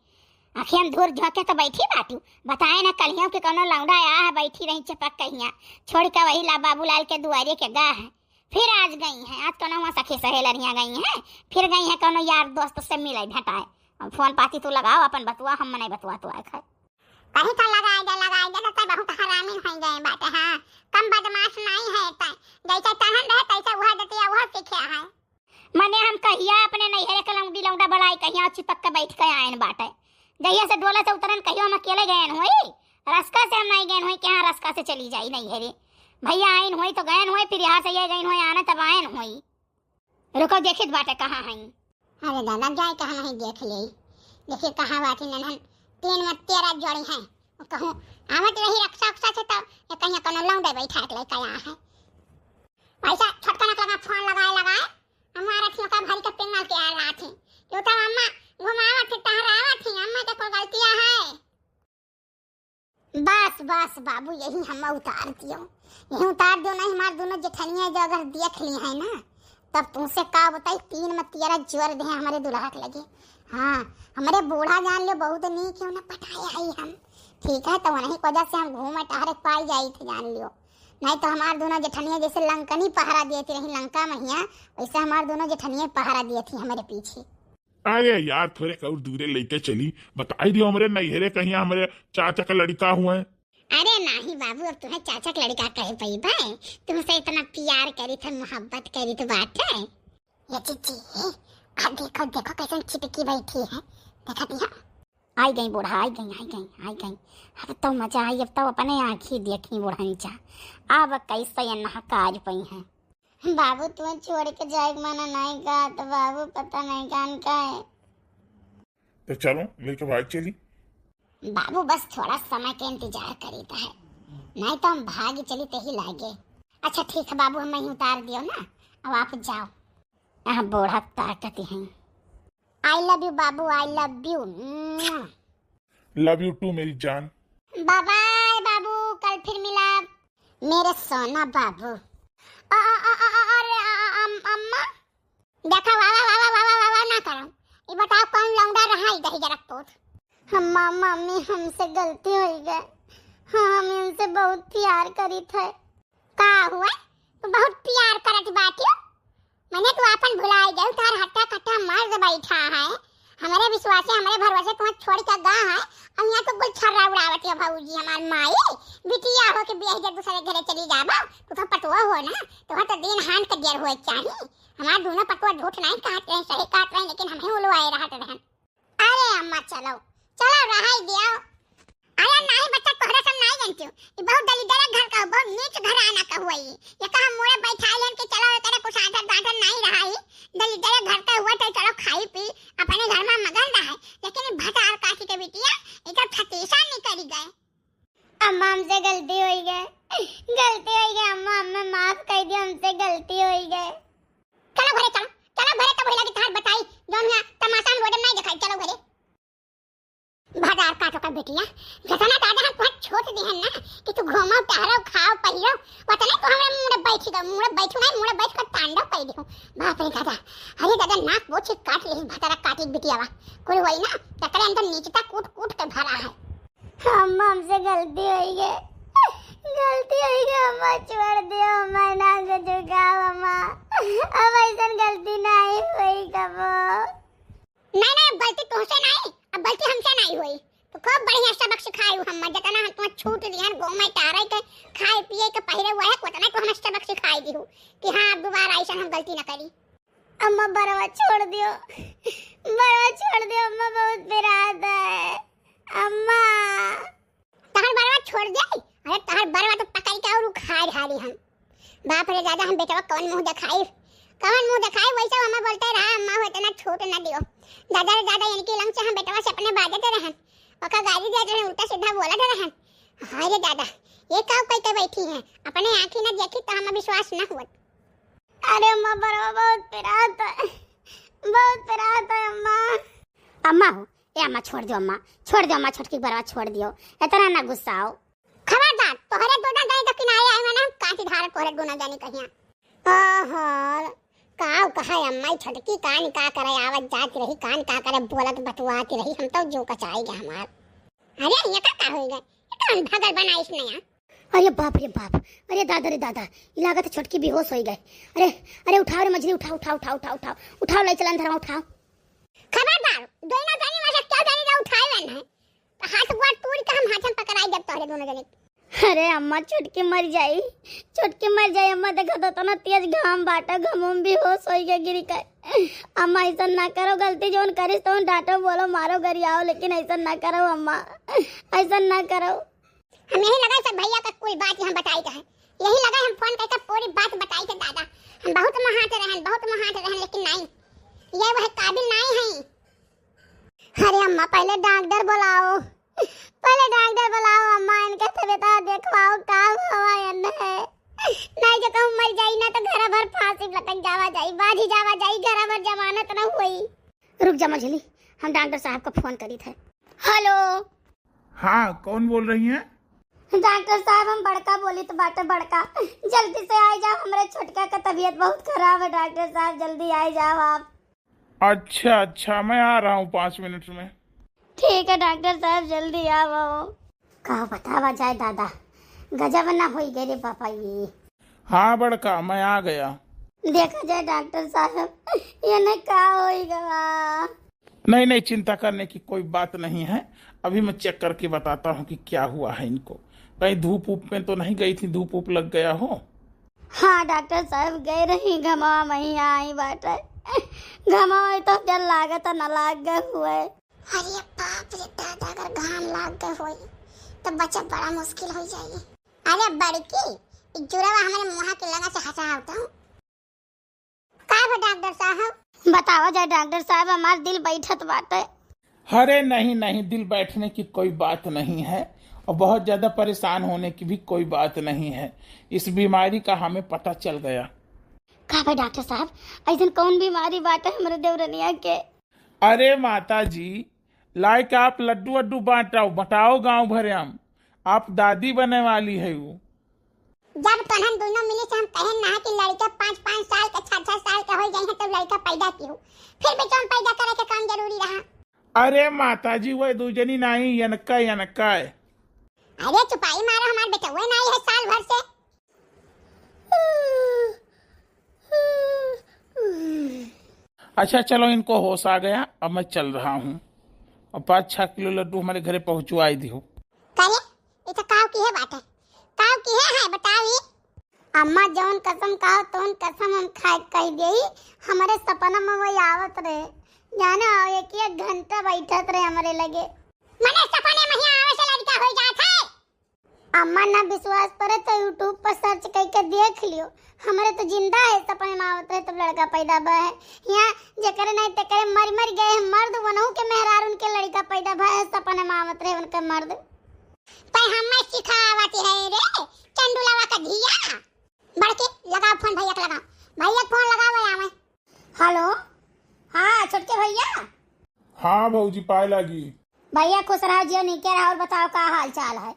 आखिर हम धूर झोंके तो बैठी बाटू, बताए ना कलियों के कोनो लौंडा आया है, बैठी रही चपक कहिया छोड़ के वही ला बाबूलाल के दुआरे के गा है। फिर आज गई हैं, आज कोनो वहाँ सखी सहेलियाँ गई हैं, फिर गई हैं कोनो यार दोस्त से मिले भेटाए। फोन पाती तू लगाओ अपन बतुआ, हम नहीं बतुआ तो आए खाए कहीं तो लगाए दे तो बहुत हरामी हो गए बात। हाँ कम बदमाश नहीं है, जैसे तहन रहे तैसे वह देती वह सीखे है। मने हम कहिया अपने नैहरे के लौंडी लौंडा बड़ाई कहिया चिपक के बैठ के आयन बाटे। जहिया से डोला से उतरन कहियो हम अकेले गए हुई, रस्का से हम नहीं गए हुई कि हाँ रस्का से चली जाई नैहरे। भैया आयन हुई तो गए हुई, फिर यहाँ से ये गए हुई आना तब आयन हुई। रुको देखित बाटे कहाँ है। अरे दादा जाए कहाँ नहीं देख ले, देखिए कहाँ बाटी ननहन 3 में 13 जोड़ी हैं। कहूँ आवत रही रक्षा उक्षा से तो ये कहीं कोनो लौंडे बैठा के लेके आया है। पैसा छोटका लगा फोन लगाए हमारा थियों का भरी के पिंगल के आ रहा थी, यो तो अम्मा घुमावा थी टहरावा थी, अम्मा के कोई गलतियां है। बस बाबू यही हम उतार दियो, यही उतार दियो नहीं हमार दोनों जेठनियां जो अगर देख ली है ना तब तुमसे का बताई 3 में 13 जोर दे हमारे दुल्हा के लगे। हाँ हमारे बूढ़ा जान लो बहुत नहीं क्यों ना पटाया है हम, ठीक है। तो वही वजह से हम घूमे टहरे पाई जाई थे जान लियो, नहीं तो हमार दोनों जेठनियां जैसे लंकनी पहरा दिए थी रही लंका मैया, वैसे हमार दोनों जेठनियां पहरा दिए थी हमारे पीछे। अरे यार थोड़े और दूरे लेके चली, बताई दियो हमारे नैहरे कहीं हमारे चाचा का लड़का हुआ है। अरे नहीं बाबू अब तुम्हें चाचा का लड़का कहे पई भाई, तुमसे इतना प्यार करी थे मोहब्बत करी तो बात है। ये चीची है देखो कैसे चिपकी बैठी है, देखा दिया आई गई बूढ़ा आई गई। अब तो मजा आई, अब तो अपने आँखी देखी बूढ़ा नीचा अब कैसे नहकाज पई है। बाबू तुम्हें छोड़ के जाए माना नहीं का तो बाबू पता नहीं कान का है। तो चलो लेके भाग चली। बाबू बस थोड़ा समय के इंतजार करी है, नहीं तो हम भाग चली ते ही लागे। अच्छा ठीक है बाबू हम ही उतार दियो ना, अब आप जाओ। यहाँ बूढ़ा ताकती हैं। आई लव यू बाबू, I love you. Love you too मेरी जान। बाय बाय बाबू, कल फिर मिला मेरे सोना बाबू। अरे अम्मा देखा, वावा वावा वावा वावा ना करो। ये बताओ कौन लौंडा रहा इधर ही जरा पोत। अम्मा मम्मी हमसे गलती हो गई। हाँ, हम इनसे बहुत प्यार करी थे। का हुआ? तू बहुत प्यार करत बाटी। मैंने तू अपन भुलाई गई। तार हट्टा कट्टा मर्द बैठा है, हमारे विश्वास से हमारे भरोसे तुम्हें छोड़ के गा है। अब यहाँ तो कुछ छर्रा उड़ावत है भाऊजी। हमार माई बिटिया हो के ब्याह जब दूसरे घरे चली जाबा, तू तो पटुआ हो ना, तो तो दिन हान के देर होए चाहिए। हमार दोनों पटुआ झूठ नहीं काट रहे, सही काट रहे, लेकिन हमें उलवाए रहत रहन। अरे अम्मा चलो चलो रहाई दिया। अरे नहीं बच्चा, तोहरा सब नहीं जानती हूँ। ये बहुत दलिदरा घर का, बहुत नीच घर आना का हुआ। ये कहा मोड़े बैठा लेन के चलो तेरे कुछ आदर दादर नहीं रहा है। दलिदरा घर का हुआ तो चलो खाई पी अपने घर में मगन रहा है। लेकिन भटार काशी के बिटिया इधर फतीसा नहीं करी गए। अम्मा हमसे गलती हो गई, गलती हो गई अम्मा, हमें माफ कर दिया, हमसे गलती हो गई। चलो घरे चलो, चलो घरे। तब लगी तार बताई जो ना तमाशा में रोड नहीं दिखाई। चलो घरे। भटार काटो का बिटिया, जतना दादा हम बहुत छोट दिहन ना कि तू घूमो टहरो खाओ पहिरो, वतने तो हमरे मुंह में बैठ गए। मुंह में बैठू नहीं, मुंह में बैठ कर तांडव कर दियो। बाप रे दादा, अरे दादा नाक बोछ काट ले। भटारा काटी बिटियावा कोई वही ना तकरे अंदर नीचता कूट कूट के भरा है। अम्मा हमसे गलती हो गई, गलती हो गई अम्मा, छोड़ दियो अम्मा, ना से झुकाओ अम्मा, अब ऐसा गलती नहीं हुई कबो। नहीं गलती तुमसे नहीं, अब गलती हमसे नहीं हुई। तो खूब बढ़िया सबक सिखाई हम, जतना हम तुम्हें छूट दिहन गाँव में टारे के खाए पिए के पहिरे हुआ है, उतना तो हमें सबक सिखाई दी हो कि हाँ अब दोबारा ऐसा हम गलती न करी। अम्मा बरवा छोड़ दियो, बरवा छोड़ दियो अम्मा, बहुत पिरात है अम्मा। तहर बरवा छोड़ दे? अरे तहर बरवा तो पकड़ के और खा ढाली हम। बाप रे दादा, हम बेटवा कौन मुंह दिखाई, कौन मुंह दिखाई? वैसा हमें बोलते रहा अम्मा हो इतना छूट न दियो। दादा रे दादा यानी कि लंग से हम बेटवा से अपने बाजते रहन, ओका गाड़ी दे रहे, उल्टा सीधा बोलत रहन। हाय रे दादा, ये काव कहते बैठी हैं, अपने आंखी न देखी तो हमें विश्वास न हुआ। अरे अम्मा बरवा बहुत पिरात है, बहुत पिरात है अम्मा। अम्मा हो ए अम्मा, छोड़ दो अम्मा, छोड़ दो अम्मा, छोटकी बरवा छोड़ दियो, इतना ना गुस्सा हो। खबरदार, तोहरे दोना जानी तो किनारे आए ना, काटी धार तोहरे दोना जानी कहिया। ओहो काव कहा अम्मा, छोटकी कान का करे आवत जात रही, कान का करे बोलत बतवाती रही, हम तो जो कचाई गए हमार। अरे ये का हो गए, ये कौन भगल बनाई इसने यार? अरे बाप रे बाप, अरे दादा रे दादा, ये लागत है छोटकी बेहोश हो गए। अरे अरे उठाओ रे मछली, उठाओ उठाओ उठाओ उठाओ उठाओ उठाओ, ले चलन धरा उठाओ। खबरदार, दोनों जानी में से क्या जानी ना उठाए वन है, हाथ गोड़ तोड़ के हम हाथ में पकड़ाई जब तोहरे दोनों जने। अरे अम्मा छुटकी मर जाई, छुटकी मर जाई अम्मा, देखा तो ना तेज घाम बाटा, घमों भी होश हो गया गिरी कर। अम्मा ऐसा ना करो, गलती जोन करिस तो डांटो बोलो मारो गरियाओ, लेकिन ऐसा ना करो अम्मा, ऐसा ना करो। हम यही लगा सब भैया का कोई बात हम बताई है, यही लगा हम फोन करके पूरी बात बताई थे दादा। हम बहुत महात रहन, बहुत महात रहन, लेकिन नहीं, ये वह काबिल नहीं है। अरे अम्मा पहले डॉक्टर बुलाओ, पहले डॉक्टर बुलाओ अम्मा, इनका तबीयत देखवाओ का हुआ है। नहीं जो कहूँ मर जाई ना तो घर भर फांसी लटक जावा जाई, बाजी जावा जाई, घर भर जमानत न हुई। रुक जा मझली, हम डॉक्टर साहब को फोन करी थे। हेलो हाँ, कौन बोल रही हैं? डॉक्टर साहब हम बड़का बोली तो बाटे बड़का, जल्दी से आ जाओ, हमारे छोटका का तबीयत बहुत खराब है। डॉक्टर साहब जल्दी आ जाओ आप। अच्छा अच्छा, मैं आ रहा हूँ 5 मिनट में। ठीक है डॉक्टर साहब जल्दी आओ। कहा बतावा जाए दादा, गजब ना हो गए रे पापा ये। हाँ बड़का, मैं आ गया। देखा जाए डॉक्टर साहब, ये नहीं क्या होगा। नहीं नहीं, चिंता करने की कोई बात नहीं है, अभी मैं चेक करके बताता हूँ कि क्या हुआ है इनको। कहीं धूप ऊप में तो नहीं गई थी, धूप ऊप लग गया हो? हाँ डॉक्टर साहब गए रही, घमा वही आई बाटे, घमा तो जल लागत न लाग गए हुए। अरे बाप रे दादा, अगर घाम लाग गए हुए तो बच्चा बड़ा मुश्किल हो जाएगी। अरे बड़की जुड़वा हमारे मुँह के लगा से हंसा होता हूँ। का डॉक्टर साहब बताओ जाए डॉक्टर साहब, हमारा दिल बैठत बाटे। अरे नहीं नहीं, दिल बैठने की कोई बात नहीं है, और बहुत ज्यादा परेशान होने की भी कोई बात नहीं है। इस बीमारी का हमें पता चल गया। का भाई डॉक्टर साहब, ऐसा कौन बीमारी बाटे हमारे देवरनिया के? अरे माता जी, लाए के आप लड्डू वड्डू बांटाओ बताओ गांव भरे हम। आप दादी बने वाली है वो। जब तहन दोनों मिली से हम कहें ना कि लड़का 5-5 साल का 6-6 साल का हो जाए हैं तब लड़का पैदा की हो, फिर भी तुम पैदा करे के काम जरूरी रहा। अरे माता जी वह दूजनी नहीं यनका यनका है। अरे चुपाई मारो, हमार बेटा वो नहीं है साल भर से। अच्छा चलो इनको होश आ गया, अब मैं चल रहा हूँ। अब 5-6 किलो लड्डू हमारे घरे पहुँचवाई दियो। करे ये तो काव की है बात है, काव की है बताओ ये। अम्मा जौन कसम काव तौन कसम हम खाए कह गई। हमारे सपना में वही आवत रहे जाना, एक घंटा बैठत रहे हमारे लगे। मने सपने में ही आवे से लड़का हो जात है। अम्मा ना विश्वास करे तो यूट्यूब पर सर्च करके देख लियो, हमारे तो जिंदा है सपने में आवत है तब लड़का पैदा बा है। यहाँ जेकर नहीं तकरे मर मर गए मर्द वनहु के मेहरार उनके लड़का पैदा भा है सपने में आवत रहे उनके मर्द। पर हमें सिखावत है रे चंदुलावा का धिया। बड़के लगाओ फोन, भैया को लगाओ, भैया फोन लगाओ आवे। हेलो हाँ छोटके भैया। हाँ भौजी पाए लगी। भैया खुश रहो जियो नीके रहो, और बताओ का हाल चाल है।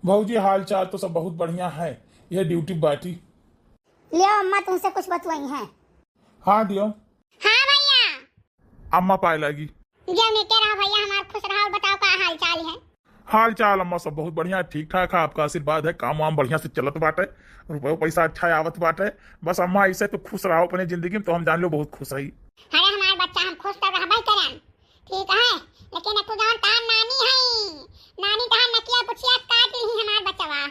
भौजी हाल चाल तो सब बहुत बढ़िया है, यह ड्यूटी बाटी। लियो अम्मा तुमसे कुछ बतवाई है। हाँ दियो। हाँ भैया। अम्मा पाए लगी। जियो नीके रहो भैया, हमार खुश रहो, और बताओ का हाल चाल है। हाल चाल अम्मा सब बहुत बढ़िया ठीक ठाक है, आपका आशीर्वाद है, काम वाम बढ़िया से चलत बाटे, रुपये पैसा अच्छा आवत बाटे। बस अम्मा ऐसे तो खुश रहो अपने जिंदगी में तो हम जान लो बहुत खुश रही। अरे हमार बच्चा हम खुश तो रहबे करन, ठीक है, लेकिन तू जौन तार नानी है, नानी तहां नकिया पुछिया काट ली हमार बच्चवा।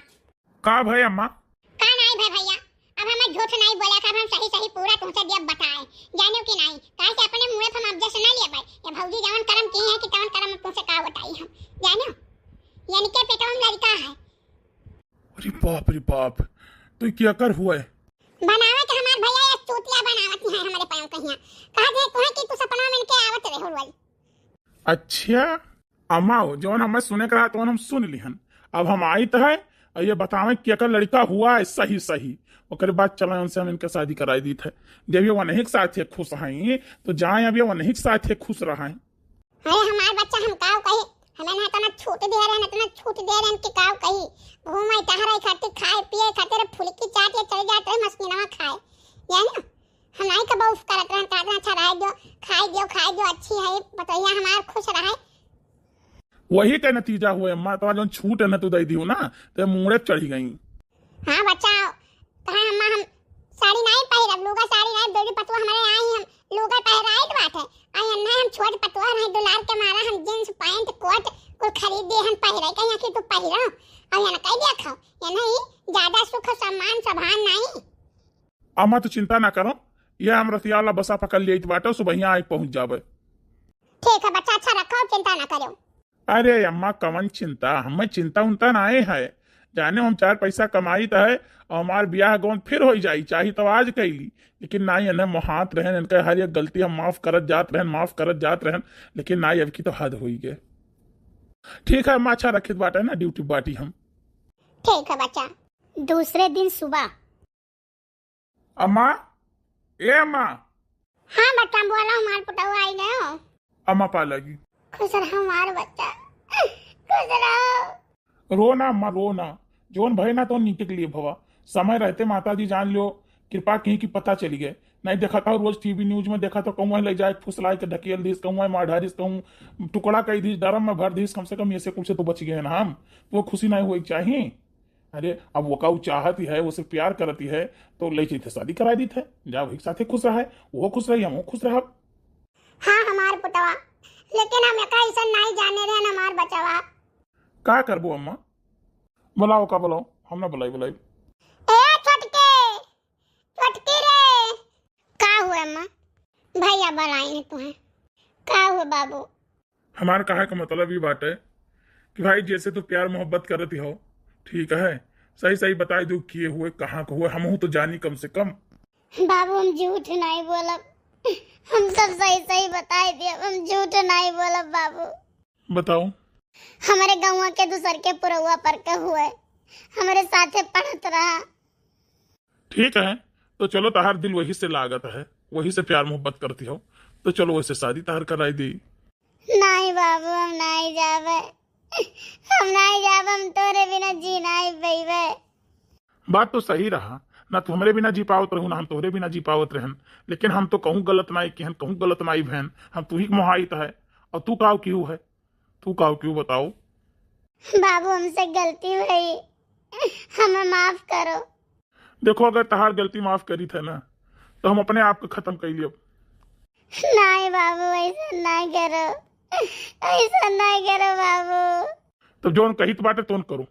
का भाई अम्मा? का नहीं भाई भैया, अब हमें झूठ नहीं बोला था, हम सही सही पूरा तुमसे दिया बताए, जानो कि नहीं, काहे से अपने मुंह पे हम ऑब्जेक्शन ना लिए भाई। ये भौजी जौन कर्म की है कि तौन कर्म तुमसे का बताई हम, जानो यानी के पेटवा में लड़का है। अरे बाप रे बाप, तो क्या कर हुआ है? बनावत हमार भैया एक चूतिया बनावत है हमारे पांव कहिया, कहा दे तू है कि तू सपना में के आवत रहे होल। अच्छा अम्मा जौन हमें सुने का तो हम सुन लिहन, अब हम आई तो है और ये बतावे कि अगर लड़का हुआ है सही सही, और बाद चला उनसे हम इनका शादी कराई दी थे। जब ये वनहिक साथ है खुश हैं तो जाए, अब ये वनहिक साथ है खुश रहा है। अरे हमार बच्चा हम काव कही, हमें ना तो ना छूट दे रहे, ना तो ना छूट दे रहे कि काव कही। घूमे टहरे खातिर खाए पिए खातिर फुलकी चाट ये चल जाते हैं मस्किनवा खाए, या ना हम नहीं कब उस करत रहन का अच्छा रह दो खाए दो अच्छी है बताइए हमार खुश रहे। वही का नतीजा हुआ अम्मा, तो जो छूट है ना तो दे दी ना तो मुड़े चढ़ी गई। हाँ बच्चा कहा अम्मा हम साड़ी नहीं पहिरब, लुगा साड़ी नहीं, बेटी पतवा हमारे आई हम लुगा पहिराई बात है, आई अन्ना हम छोट पतवा नहीं दुलार के मारा हम जींस पैंट कोट को खरीद दे हम पहिराई कहीं कि तू पहिरा और या ना कह दिया खाओ या नहीं ज्यादा सुख सम्मान सभान नहीं। अम्मा तो चिंता ना करो, ये हम रतियाला बसा पकड़ लिया बाटे सुबह यहाँ आई पहुंच जावे। ठीक है बच्चा अच्छा रखो चिंता ना करो। अरे अम्मा कवन चिंता, हमें चिंता उनता ना है, जाने हम 4 पैसा कमाई तो है और हमार ब्याह गौन फिर हो जाई चाही तो आज कैली, लेकिन ना इन्हें मोहात रहन, इनका हर एक गलती हम माफ करत जात रहन, लेकिन ना अब की तो हद हो गए। ठीक है अम्मा अच्छा रखित बाटे ना ड्यूटी बाटी हम। ठीक है बच्चा। दूसरे दिन सुबह। अम्मा ए अम्मा। हाँ बच्चा बोला हमार पुटवा आई गए हो। अम्मा पा लगी। खुश रहो हमार बच्चा, खुश रहो। रोना अम्मा रोना, जोन भय ना तो नीचे के लिए भवा, समय रहते माता जी जान लो कृपा कहीं की पता चली गए। नहीं देखा था रोज टीवी न्यूज में देखा तो कहूँ ले जाए फुसलाए के ढकेल दीस, कहूँ मार ढारिस, कहूँ टुकड़ा कही दीस, डरम में भर दीस, कम से कम ऐसे कुछ तो बच गए ना हम, वो खुशी नहीं हुई चाहिए। अरे अब वो का चाहती है, वो सिर्फ प्यार करती है तो ले थे शादी करा दी थे, जा वही साथे खुश रहा है, वो खुश रही हम खुश रहा। हाँ हमार पुटवा, लेकिन हम ऐसा नहीं जाने रहे हमार बचवा। का करबो अम्मा? बुलाओ का बुलाओ, हम ना बुलाई बुलाई। ए छोटकी रे, का हुआ अम्मा? भैया बुलाए तुम्हें, का हुआ बाबू? हमारा कहा का मतलब ये बात है कि भाई जैसे तू प्यार मोहब्बत करती हो ठीक है, सही सही बताई दो किए हुए कहाँ को हुए, हम हूँ तो जानी कम से कम। बाबू हम झूठ नहीं बोलब, हम सब सही सही बताए दिए, हम झूठ नहीं बोलब बाबू। बताओ। हमारे गाँव के दूसर के पुरवा पर के हुए, हमारे साथे पढ़त रहा। ठीक है तो चलो तहार दिल वही से लागत है, वही से प्यार मोहब्बत करती हो तो चलो वैसे शादी तार कराई दी। नहीं बाबू हम नहीं जावे, हम नहीं जावे, हम तोरे बिना जी नहीं पैबे। बात तो सही रहा ना, तू हमरे बिना जी पावत रहू ना हम तोहरे बिना जी पावत रहन, लेकिन हम तो कहूँ गलत नाई की हन, कहूँ गलत नाई बहन, हम तू ही मोहाइत है और तू काव क्यों है, तू काव क्यों बताओ। बाबू हमसे गलती हुई, हमें माफ करो। देखो अगर तहार गलती माफ करी थे ना तो हम अपने आप को खत्म कर लियो। नहीं बाबू ऐसा नहीं करो, ऐसा नहीं करो बाबू। तब जो कही तो बातें तो करो,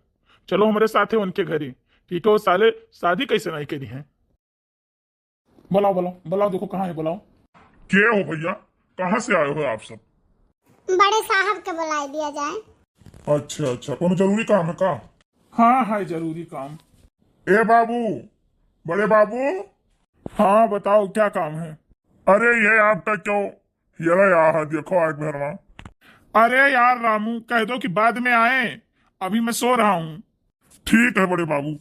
चलो हमारे साथ है उनके घर ही, ठीक है। वो साले शादी कैसे नहीं करी है। बुलाओ बुलाओ बुलाओ, देखो कहाँ है, बुलाओ। क्या हो भैया, कहाँ से आए हो आप सब? बड़े साहब के बुला दिया जाए। अच्छा अच्छा, कोनो जरूरी काम है का? हाँ हाँ जरूरी काम। ए बाबू, बड़े बाबू। हाँ बताओ क्या काम है। अरे ये आपका क्यों, ये यार देखो आग भरना। अरे यार रामू कह दो कि बाद में आए, अभी मैं सो रहा हूँ। ठीक है बड़े बाबू।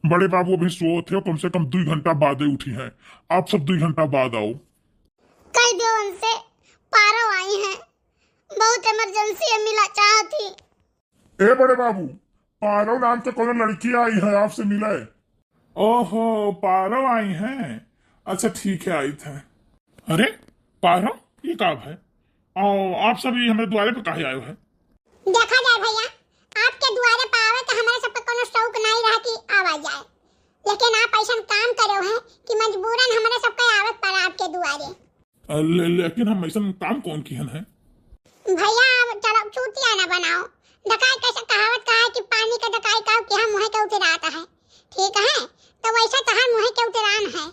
बड़े बाबू अभी सो थे, कम से कम 2 घंटा बाद ही उठी हैं। आप सब 2 घंटा बाद आओ। कह दो उनसे पारो आई हैं, बहुत इमरजेंसी है, मिला चाहती। ए बड़े बाबू, पारो नाम से कोनो लड़की आई है आपसे मिले। ओहो पारो आई हैं, अच्छा ठीक है आई थे। अरे पारो ये कब है, और आप सभी हमारे द्वारे पे काहे आए हैं। देखा जाए भैया, आपके द्वारे पे आवे तो हमारे सब पे कोनो शौक नहीं रहा कि आवा जाए, लेकिन आप ऐसा काम करो हैं कि मजबूरन हमारे सब पे आवे पर आपके द्वारे। लेकिन हम ऐसा काम कौन किए हैं। भैया आप चलो चूतिया ना बनाओ, डकाई कैसे कहावत कहा है कि पानी का डकाई का कि हम मुँह के उतराता है, ठीक है, तो वैसा कहा मुँह के उतरान है।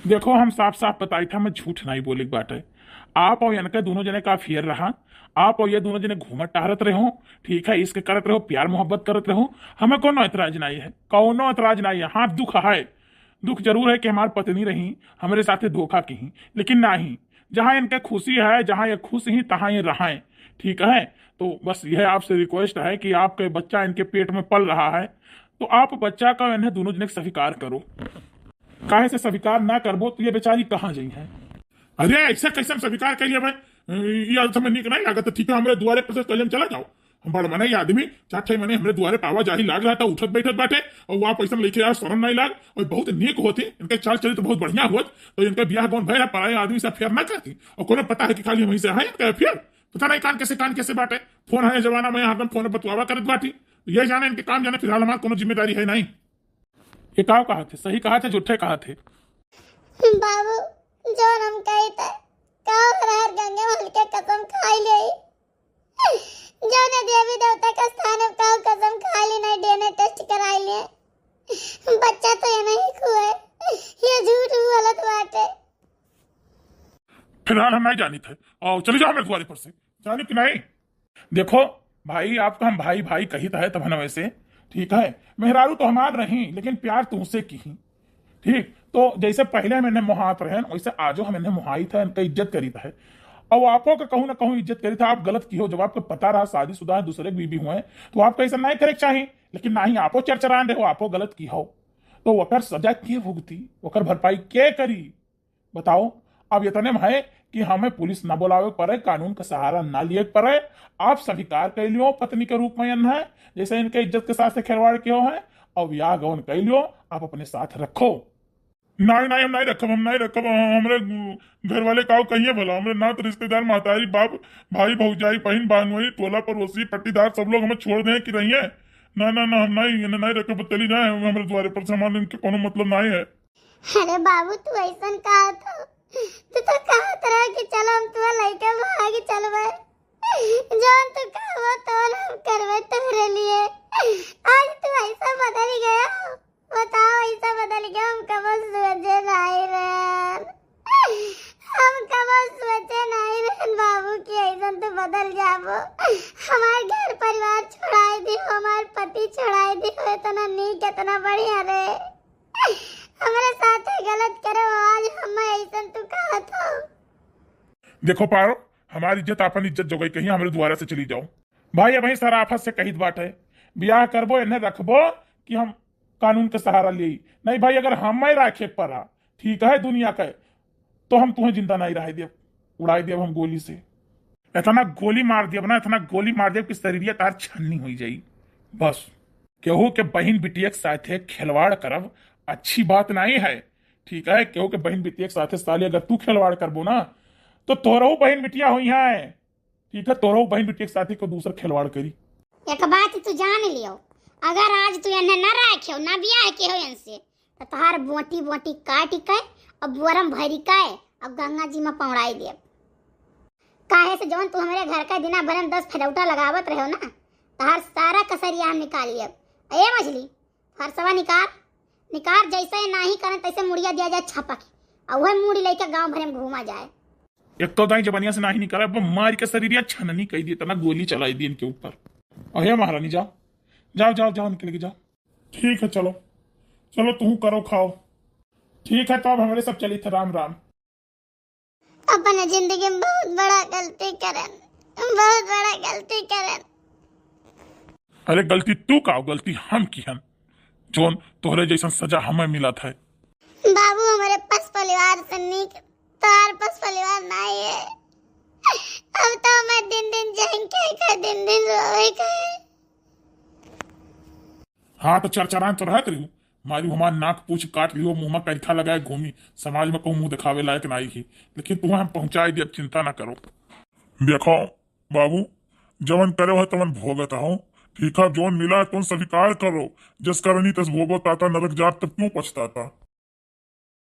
देखो हम साफ साफ बताई था, मैं झूठ नहीं बोले बात है। आप और इनके दोनों जने का अफेयर रहा, आप और ये दोनों जने घूमत टहरत रहो, ठीक है, इसके करत रहो, प्यार मोहब्बत करत रहो, हमें कोनो एतराज नहीं है, कोनो एतराज नहीं है। हाँ दुख है, दुख जरूर है कि हमारी पत्नी रही हमारे साथ धोखा की, लेकिन नहीं, जहाँ इनके खुशी है, जहाँ ये खुश ही तहाँ ये रहें, ठीक है। तो बस यह आपसे रिक्वेस्ट है कि आपके बच्चा इनके पेट में पल रहा है, तो आप बच्चा का इन्हें दोनों जने स्वीकार करो। काहे से स्वीकार ना करबो तो ये बेचारी कहाँ जाई है। अरे ऐसा कैसे स्वीकार करिए भाई, ये समय निक नहीं लागत, ठीक है, हमारे द्वारे पर कल चला जाओ। हम बड़ मने आदमी 4-6 महीने हमारे द्वारे पावा जाही लाग रहा था, उठत बैठत बाटे, और वहाँ पैसा लेके यार शरण नहीं लाग, और बहुत नेक होती, इनके चाल चली तो बहुत बढ़िया हुआ, तो इनके ब्याह कौन भैया पराए आदमी से अफेयर ना करती, और कोनो पता है कि खाली वहीं से है इनका अफेयर, पता नहीं कान कैसे बाटे। फोन है जमाना में हरदम फोन बतवावा करत बाटी, ये जाने इनके काम जाने, फिलहाल हमारे कोनो जिम्मेदारी है नहीं। ये काव कहा थे, सही कहा थे झूठे कहा थे। बाबू जो हम कही थे काव हर गंगे मल के कसम खाई ले, जो ने देवी देवता का स्थान है काव कसम खा ली, नहीं डीएनए टेस्ट कराई लिए, बच्चा तो ये नहीं हुआ, ये झूठ गलत बात है। फिलहाल हम नहीं जानी थे, और चले जाओ मेरे द्वारे पर से, जानी कि नहीं। देखो भाई आपका हम भाई भाई कही है तब ना, वैसे ठीक है, मेहरारू तो हमार रही लेकिन प्यार तुमसे की ही, ठीक। तो जैसे पहले हम इन्हें मुहात रहे वैसे आजो हम इन्हें मुहाई था, इनका इज्जत करी था, और आपको का कहूँ ना कहूँ इज्जत करी था। आप गलत की हो, जब आपको पता रहा शादीशुदा दूसरे की बीबी हुए तो आपको ऐसा नहीं करे चाहिए, लेकिन ना ही आपो चरचरान रहे हो, आपो गलत की हो तो वकर सजा के भुगती, वकर भरपाई के करी बताओ। अब इतने में है कि हमें पुलिस ना बुलावे पड़े, कानून का सहारा ना लिए पड़े, आप स्वीकार कर लियो पत्नी के रूप में है, जैसे इनके इज्जत के साथ से खिलवाड़ के हो है, और ब्याह गौन कर लियो, आप अपने साथ रखो। नहीं नहीं हम नहीं रखब, हम नहीं रखब, हमारे घर वाले काव कहिए भला, हमारे नात रिश्तेदार महतारी बाप भाई भौजाई बहन बानुई टोला पड़ोसी पट्टीदार सब लोग हमें छोड़ दें कि रहिए। ना ना ना हम नहीं रखब, चली जाए हमारे द्वारे पर, सामान इनके कोनो मतलब नहीं है। अरे बाबू तू ऐसा कहा था, तू तो कहा था कि चलो हम तुम्हें लेके भाग चलवे, जान तू कहा तो हम करवे तुम्हारे लिए, आज तू ऐसा बदल गया, बताओ ऐसा बदल गया, हम कब सोचे नहीं रहन, हम कब सोचे नहीं रहन बाबू कि ऐसा तो बदल जाबो, हमारे घर परिवार छोड़ाई दी, हमारे पति छोड़ाई दी, इतना नीक इतना बढ़िया रे, हमारे साथ गलत करे आज हम ऐसा तू कहा था। देखो पारो हमारी इज्जत अपन इज्जत जो गई, कहीं हमारे द्वारा से चली जाओ भाई, अब सराफत से कही बात है, ब्याह करबो इन्हें रखबो कि हम कानून का सहारा ले, नहीं भाई अगर हम राखे पड़ा ठीक है दुनिया का, तो हम तुम्हें जिंदा नहीं रह दे, उड़ाई दिया हम गोली से। इतना गोली मार दिया ना, इतना गोली मार दिया कि शरीरिया तार छन्नी हो जाई। बस केहू के बहन बिटिया के साथे खिलवाड़ करब अच्छी बात नहीं है, ठीक है। केहू के बहन बिटिया के साथे साली अगर तू खिलवाड़ करबो ना तो तोरहू बहन बिटिया हुई है, ठीक है। तोरहू बहन बिटिया के साथे को दूसरा खिलवाड़ करी। एक बात तू जान लियो, अगर आज तू इन्हें न रखियो ना बियाह के हो इनसे तो तोहार बोटी बोटी काट के और बोरम भरी के और गंगा जी में पौड़ाई दे। काहे से जवन तू हमारे घर का दिना भरम 10 फटौटा लगावत रहो ना, तोहार सारा कसरिया हम निकाल लिया। ए मछली फरसवा निकाल निकाल, जैसे नहीं करे तैसे मुड़िया दिया जाए छापा के और वह मुड़ी लेके गांव भर में घूमा जाए। एक तो दाई जबनिया से नहीं निकला, अब मार के शरीरिया छननी कही दी, इतना गोली चलाई दी इनके ऊपर। अहे महारानी जाओ जाओ जाओ जाओ निकल के जाओ। ठीक है चलो चलो तू करो खाओ। ठीक है तो अब हमारे सब चली थे। राम राम। अपने जिंदगी में बहुत बड़ा गलती करें, बहुत बड़ा गलती करें। अरे गलती तू का, गलती हम की हन, जोन तोहरे जैसा सजा हमें मिला था। बाबू हमारे पास परिवार से नीक तार पास परिवार नहीं है। अब तो मैं दिन दिन जाएंगे दिन दिन रोएगा। हाँ तो चरचरान तो रहत रही मारी हमार नाक पूछ काट लियो, मुंह में कैठा लगाए घूमी, समाज में कहूँ मुंह दिखावे लायक नहीं ही, लेकिन तुम्हें हम पहुंचाई दी, अब चिंता ना करो। देखो बाबू, जवन करे हो तवन भोगत हो, ठीक है। जोन मिला है तुम स्वीकार करो, जिस करनी तस भोगो ताता नरक जात तब क्यों पछताता।